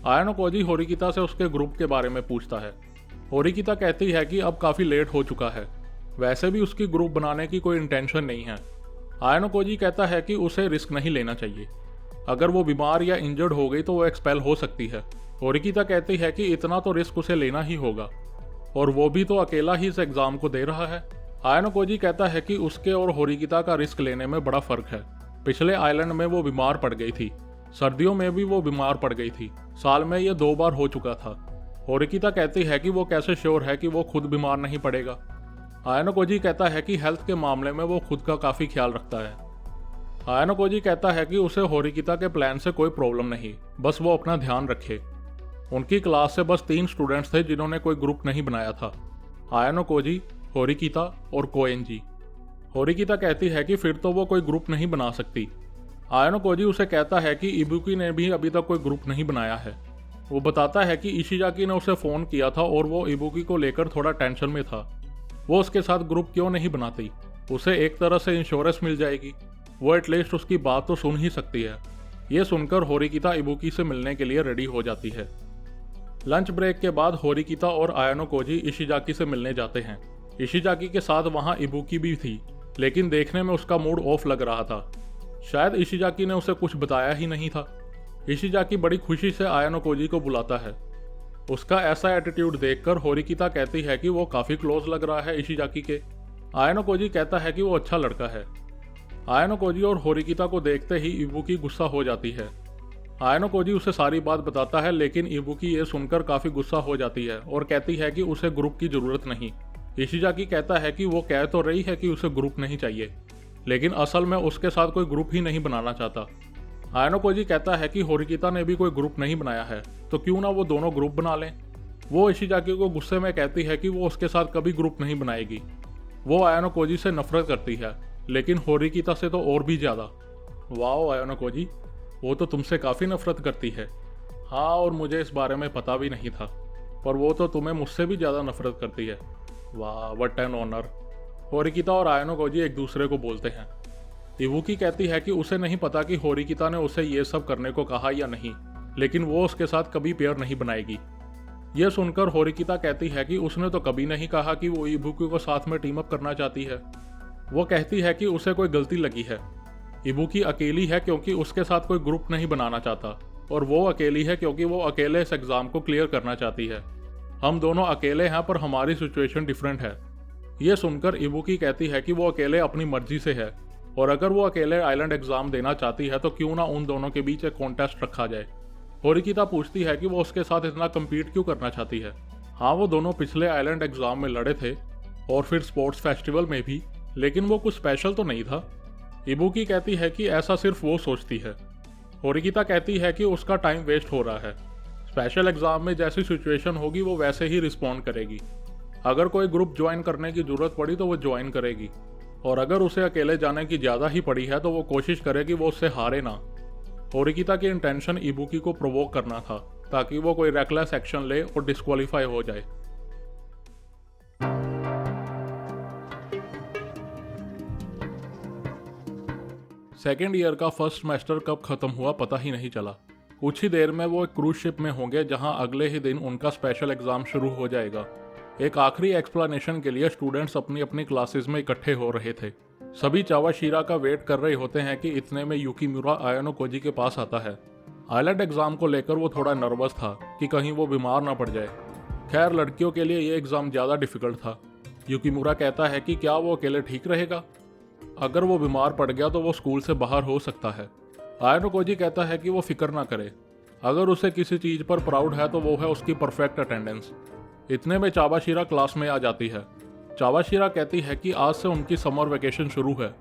आयानो कोजी होरिकिता से उसके ग्रुप के बारे में पूछता है। होरिकिता कहती है कि अब काफ़ी लेट हो चुका है, वैसे भी उसकी ग्रुप बनाने की कोई इंटेंशन नहीं है। आयानो कोजी कहता है कि उसे रिस्क नहीं लेना चाहिए, अगर वो बीमार या इंजर्ड हो गई तो वो एक्सपेल हो सकती है। होरिकिता कहती है कि इतना तो रिस्क उसे लेना ही होगा, और वो भी तो अकेला ही इस एग्ज़ाम को दे रहा है। आयानो कोजी कहता है कि उसके और होरिकिता का रिस्क लेने में बड़ा फ़र्क है। पिछले आइलैंड में वो बीमार पड़ गई थी, सर्दियों में भी वो बीमार पड़ गई थी, साल में ये 2 बार हो चुका था। होरिकिता कहती है कि वो कैसे श्योर है कि वो खुद बीमार नहीं पड़ेगा। आयानो कोजी कहता है कि हेल्थ के मामले में वो खुद का काफ़ी ख्याल रखता है। आयानो कोजी कहता है कि उसे होरिकिता के प्लान से कोई प्रॉब्लम नहीं, बस वो अपना ध्यान रखे। उनकी क्लास से बस 3 स्टूडेंट्स थे जिन्होंने कोई ग्रुप नहीं बनाया था, आयानो कोजी, होरिकिता और कोएनजी। होरिकिता कहती है कि फिर तो वो कोई ग्रुप नहीं बना सकती। आयानो कोजी उसे कहता है कि इबुकी ने भी अभी तक कोई ग्रुप नहीं बनाया है। वो बताता है कि इशिजाकी ने उसे फ़ोन किया था और वो इबुकी को लेकर थोड़ा टेंशन में था। वो उसके साथ ग्रुप क्यों नहीं बनाती, उसे एक तरह से इंश्योरेंस मिल जाएगी, वो एटलीस्ट उसकी बात तो सुन ही सकती है। ये सुनकर होरिकिता इबुकी से मिलने के लिए रेडी हो जाती है। लंच ब्रेक के बाद होरिकिता और आयानो कोजी इशिजाकी से मिलने जाते हैं। इशिजाकी के साथ वहाँ इबुकी भी थी, लेकिन देखने में उसका मूड ऑफ लग रहा था। शायद इशिजाकी ने उसे कुछ बताया ही नहीं था। इशिजाकी बड़ी खुशी से आयानो कोजी को बुलाता है। उसका ऐसा एटीट्यूड देखकर होरिकिता कहती है कि वो काफ़ी क्लोज लग रहा है इशिजाकी के। आयानो कोजी कहता है कि वो अच्छा लड़का है। आयानो कोजी और होरिकिता को देखते ही इबुकी गुस्सा हो जाती है। आयानो कोजी उसे सारी बात बताता है, लेकिन इबुकी ये सुनकर काफ़ी गुस्सा हो जाती है और कहती है कि उसे ग्रुप की ज़रूरत नहीं। इशिजाकी कहता है कि वो कह तो रही है कि उसे ग्रुप नहीं चाहिए, लेकिन असल में उसके साथ कोई ग्रुप ही नहीं बनाना चाहता। आयानो कोजी कहता है कि होरिकिता ने भी कोई ग्रुप नहीं बनाया है, तो क्यों ना वो दोनों ग्रुप बना लें। वो इशिजाकी को गुस्से में कहती है कि वो उसके साथ कभी ग्रुप नहीं बनाएगी। वो आयानो कोजी से नफरत करती है, लेकिन होरिकिता से तो और भी ज़्यादा। वाओ आयानो कोजी, वो तो तुमसे काफ़ी नफरत करती है। हाँ, और मुझे इस बारे में पता भी नहीं था, पर वो तो तुम्हें मुझसे भी ज़्यादा नफरत करती है। वाह, व्हाट एन ऑनर। होरिकिता और आयानो कोजी एक दूसरे को बोलते हैं। इबुकी कहती है कि उसे नहीं पता कि होरिकिता ने उसे ये सब करने को कहा या नहीं, लेकिन वो उसके साथ कभी पेयर नहीं बनाएगी। यह सुनकर होरिकिता कहती है कि उसने तो कभी नहीं कहा कि वो इबुकी को साथ में टीम अप करना चाहती है। वो कहती है कि उसे कोई गलती लगी है। इबुकी अकेली है क्योंकि उसके साथ कोई ग्रुप नहीं बनाना चाहता, और वो अकेली है क्योंकि वो अकेले इस एग्ज़ाम को क्लियर करना चाहती है। हम दोनों अकेले हैं पर हमारी सिचुएशन डिफरेंट है। ये सुनकर इबुकी कहती है कि वो अकेले अपनी मर्जी से है और अगर वो अकेले आइलैंड एग्ज़ाम देना चाहती है तो क्यों ना उन दोनों के बीच एक कॉन्टेस्ट रखा जाए। होरिकिता पूछती है कि वो उसके साथ इतना कम्पीट क्यों करना चाहती है। हाँ, वो दोनों पिछले आइलैंड एग्ज़ाम में लड़े थे और फिर स्पोर्ट्स फेस्टिवल में भी, लेकिन वो कुछ स्पेशल तो नहीं था। इबुकी कहती है कि ऐसा सिर्फ वो सोचती है। होरिकिता कहती है कि उसका टाइम वेस्ट हो रहा है। स्पेशल एग्ज़ाम में जैसी सिचुएशन होगी वो वैसे ही रिस्पॉन्ड करेगी। अगर कोई ग्रुप ज्वाइन करने की ज़रूरत पड़ी तो वो ज्वाइन करेगी और अगर उसे अकेले जाने की ज़्यादा ही पड़ी है तो वो कोशिश करेगी वो उससे हारे ना। होरिकिता की इंटेंशन इबुकी को प्रोवोक करना था ताकि वो कोई रेकलेस एक्शन ले और डिस्क्वालीफाई हो जाए। सेकेंड ईयर का फर्स्ट सेमेस्टर कब खत्म हुआ पता ही नहीं चला। कुछ ही देर में वो एक क्रूज शिप में होंगे जहां अगले ही दिन उनका स्पेशल एग्जाम शुरू हो जाएगा। एक आखिरी एक्सप्लेनेशन के लिए स्टूडेंट्स अपनी अपनी क्लासेस में इकट्ठे हो रहे थे। सभी चावाशिरा का वेट कर रहे होते हैं कि इतने में युकिमुरा आयानो कोजी के पास आता है। आइलैंड एग्जाम को लेकर वो थोड़ा नर्वस था कि कहीं वो बीमार ना पड़ जाए। खैर, लड़कियों के लिए ये एग्जाम ज़्यादा डिफिकल्ट था। युकिमुरा कहता है कि क्या वो अकेले ठीक रहेगा, अगर वो बीमार पड़ गया तो वो स्कूल से बाहर हो सकता है। आयानो कोजी कहता है कि वो फिक्र ना करे, अगर उसे किसी चीज़ पर प्राउड है तो वो है उसकी परफेक्ट अटेंडेंस। इतने में चावाशिरा क्लास में आ जाती है। चावाशिरा कहती है कि आज से उनकी समर वेकेशन शुरू है।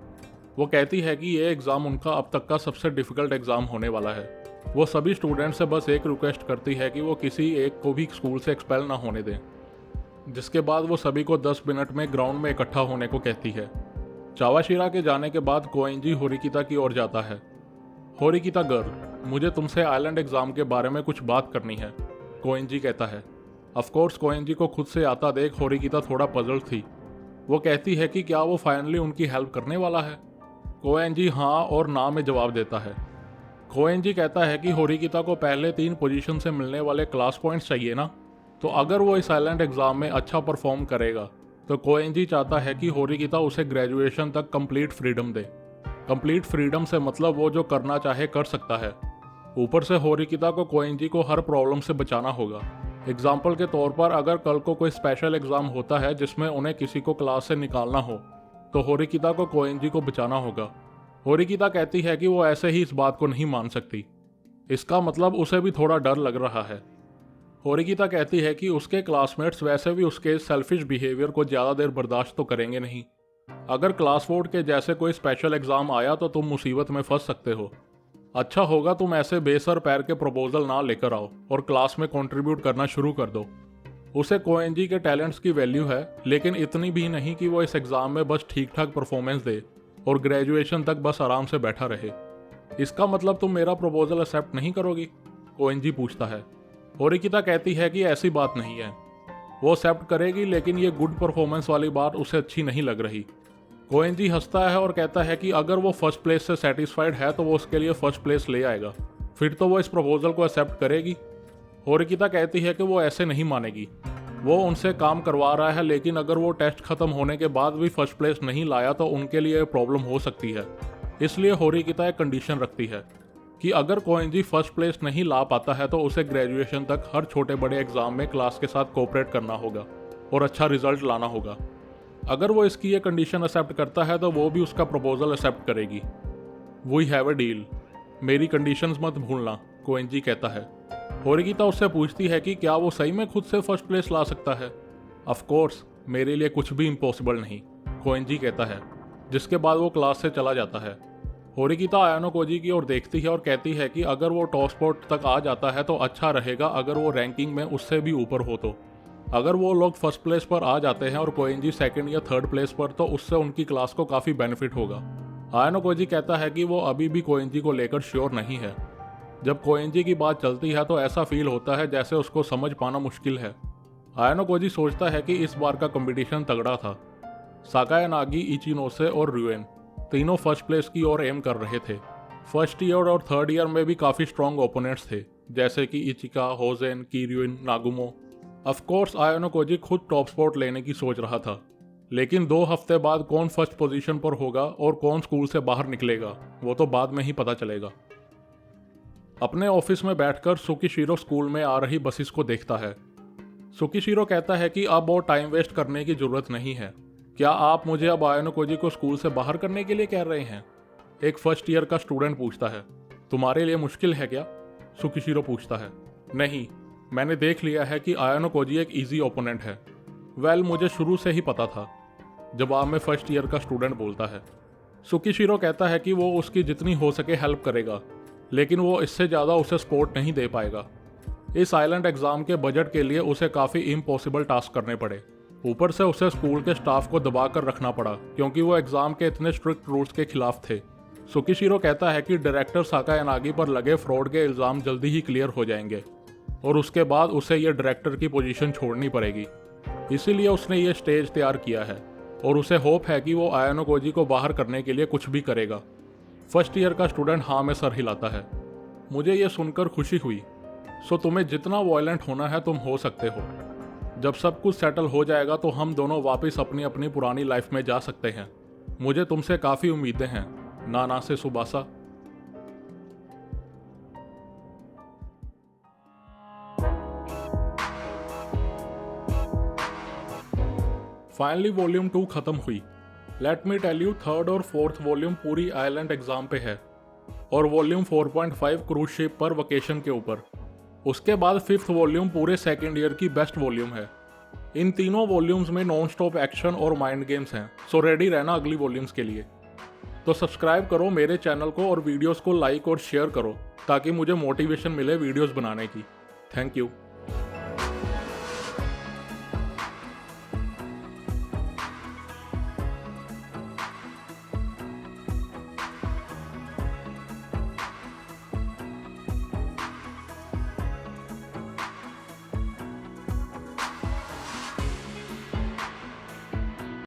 वो कहती है कि ये एग्ज़ाम उनका अब तक का सबसे डिफ़िकल्ट एग्ज़ाम होने वाला है। वो सभी स्टूडेंट से बस एक रिक्वेस्ट करती है कि वो किसी एक को भी स्कूल से एक्सपेल ना होने दें। जिसके बाद वो सभी को 10 मिनट में ग्राउंड में इकट्ठा होने को कहती है। चावाशिरा के जाने के बाद कोएंजी होरिकिता की ओर जाता है। होरिकिता गर्ल, मुझे तुमसे आइलैंड एग्ज़ाम के बारे में कुछ बात करनी है, कोएंजी कहता है। ऑफकोर्स कोएंजी को खुद से आता देख होरिकिता थोड़ा पजल थी। वो कहती है कि क्या वो फाइनली उनकी हेल्प करने वाला है। कोएंजी हाँ और ना में जवाब देता है। कोएंजी कहता है कि होरिकिता को पहले 3 पोजीशन से मिलने वाले क्लास पॉइंट्स चाहिए ना, तो अगर वो इस आइलैंड एग्ज़ाम में अच्छा परफॉर्म करेगा तो कोएंजी चाहता है कि होरिकिता उसे ग्रेजुएशन तक कंप्लीट फ्रीडम दे। कंप्लीट फ्रीडम से मतलब वो जो करना चाहे कर सकता है। ऊपर से होरिकिता को कोएंजी को हर प्रॉब्लम से बचाना होगा। एग्जाम्पल के तौर पर अगर कल को कोई स्पेशल एग्ज़ाम होता है जिसमें उन्हें किसी को क्लास से निकालना हो तो होरिकिता को कोएंजी को बचाना होगा। होरिकिता कहती है कि वो ऐसे ही इस बात को नहीं मान सकती। इसका मतलब उसे भी थोड़ा डर लग रहा है। होरिकिता कहती है कि उसके क्लासमेट्स वैसे भी उसके सेल्फिश बिहेवियर को ज़्यादा देर बर्दाश्त तो करेंगे नहीं। अगर क्लास बोर्ड के जैसे कोई स्पेशल एग्ज़ाम आया तो तुम मुसीबत में फंस सकते हो। अच्छा होगा तुम ऐसे बेसर पैर के प्रपोजल ना लेकर आओ और क्लास में कंट्रीब्यूट करना शुरू कर दो। उसे कोएंजी के टैलेंट्स की वैल्यू है, लेकिन इतनी भी नहीं कि वो इस एग्ज़ाम में बस ठीक ठाक परफॉर्मेंस दे और ग्रेजुएशन तक बस आराम से बैठा रहे। इसका मतलब तुम मेरा प्रपोजल एक्सेप्ट नहीं करोगी, कोएंजी पूछता है। होरिकिता कहती है कि ऐसी बात नहीं है, वो एक्सेप्ट करेगी, लेकिन ये गुड परफॉर्मेंस वाली बात उसे अच्छी नहीं लग रही। कोएंजी हंसता है और कहता है कि अगर वो फर्स्ट प्लेस से सेटिस्फाइड है तो वो उसके लिए फर्स्ट प्लेस ले आएगा, फिर तो वो इस प्रपोजल को एक्सेप्ट करेगी। होरिकिता कहती है कि वो ऐसे नहीं मानेगी। वो उनसे काम करवा रहा है, लेकिन अगर वो टेस्ट खत्म होने के बाद भी फर्स्ट प्लेस नहीं लाया तो उनके लिए प्रॉब्लम हो सकती है। इसलिए होरिकिता एक कंडीशन रखती है कि अगर कोएंजी फर्स्ट प्लेस नहीं ला पाता है तो उसे ग्रेजुएशन तक हर छोटे बड़े एग्जाम में क्लास के साथ कोऑपरेट करना होगा और अच्छा रिजल्ट लाना होगा। अगर वो इसकी ये कंडीशन एक्सेप्ट करता है तो वो भी उसका प्रपोजल एक्सेप्ट करेगी। वी हैव अ डील, मेरी कंडीशंस मत भूलना, कोएंजी कहता है। होरिकिता उससे पूछती है कि क्या वो सही में खुद से फर्स्ट प्लेस ला सकता है। ऑफ कोर्स, मेरे लिए कुछ भी इम्पॉसिबल नहीं, कोएंजी कहता है, जिसके बाद वो क्लास से चला जाता है। होरिकिता आयानो कोजी की ओर देखती है और कहती है कि अगर वो टॉप स्पॉट तक आ जाता है तो अच्छा रहेगा, अगर वो रैंकिंग में उससे भी ऊपर हो तो। अगर वो लोग फर्स्ट प्लेस पर आ जाते हैं और कोएंजी सेकंड या थर्ड प्लेस पर, तो उससे उनकी क्लास को काफ़ी बेनिफिट होगा। आयानो कोजी कहता है कि वो अभी भी कोएंजी को लेकर श्योर नहीं है। जब कोएंजी की बात चलती है तो ऐसा फील होता है जैसे उसको समझ पाना मुश्किल है। आयानो कोजी सोचता है कि इस बार का कंपटीशन तगड़ा था। साकायानागी, इचिनोसे और रुएन तीनों फर्स्ट प्लेस की ओर एम कर रहे थे। फर्स्ट ईयर और थर्ड ईयर में भी काफ़ी स्ट्रॉन्ग ओपोनेंट्स थे, जैसे कि इचिका, होजेन, किर्यूइन, नागुमो। ऑफकोर्स आयानो कोजी खुद टॉप स्पॉट लेने की सोच रहा था, लेकिन 2 हफ्ते बाद कौन फर्स्ट पोजीशन पर होगा और कौन स्कूल से बाहर निकलेगा वो तो बाद में ही पता चलेगा। अपने ऑफिस में बैठकर सुकीशिरो स्कूल में आ रही बसेस को देखता है। सुकीशिरो कहता है कि अब और टाइम वेस्ट करने की जरूरत नहीं है। क्या आप मुझे अब आयानो कोजी को स्कूल से बाहर करने के लिए कह रहे हैं? एक फर्स्ट ईयर का स्टूडेंट पूछता है। तुम्हारे लिए मुश्किल है क्या? सुकीशिरो पूछता है। नहीं, मैंने देख लिया है कि आयानो कोजी एक इजी ओपोनेंट है। वेल, मुझे शुरू से ही पता था, जवाब में फर्स्ट ईयर का स्टूडेंट बोलता है। सुकीशिरो कहता है कि वो उसकी जितनी हो सके हेल्प करेगा, लेकिन वो इससे ज़्यादा उसे सपोर्ट नहीं दे पाएगा। इस आइलैंड एग्ज़ाम के बजट के लिए उसे काफ़ी इम्पॉसिबल टास्क करने पड़े। ऊपर से उसे स्कूल के स्टाफ को दबा कर रखना पड़ा क्योंकि वो एग्ज़ाम के इतने स्ट्रिक्ट रूल्स के खिलाफ थे। सुकीशिरो कहता है कि डायरेक्टर साकायानागी पर लगे फ्रॉड के इल्ज़ाम जल्दी ही क्लियर हो जाएंगे और उसके बाद उसे ये डायरेक्टर की पोजीशन छोड़नी पड़ेगी। इसीलिए उसने ये स्टेज तैयार किया है और उसे होप है कि वो आयानो कोजी को बाहर करने के लिए कुछ भी करेगा। फर्स्ट ईयर का स्टूडेंट हाँ में सर हिलाता है। मुझे ये सुनकर खुशी हुई। सो तुम्हें जितना वॉयलेंट होना है तुम हो सकते हो। जब सब कुछ सेटल हो जाएगा तो हम दोनों वापस अपनी अपनी पुरानी लाइफ में जा सकते हैं। मुझे तुमसे काफ़ी उम्मीदें हैं, नानासे सुबासा। फाइनली वॉल्यूम 2 खत्म हुई। Let me tell you, third और फोर्थ वॉल्यूम पूरी आइलैंड एग्जाम पे है और वॉल्यूम 4.5 क्रूज शिप पर वेकेशन के ऊपर। उसके बाद फिफ्थ वॉल्यूम पूरे सेकेंड ईयर की बेस्ट वॉल्यूम है। इन तीनों वॉल्यूम्स में नॉन स्टॉप एक्शन और माइंड गेम्स हैं, सो रेडी रहना अगली वॉल्यूम्स के लिए। तो सब्सक्राइब करो मेरे चैनल को और वीडियोस को लाइक और शेयर करो ताकि मुझे मोटिवेशन मिले वीडियोस बनाने की। Thank you.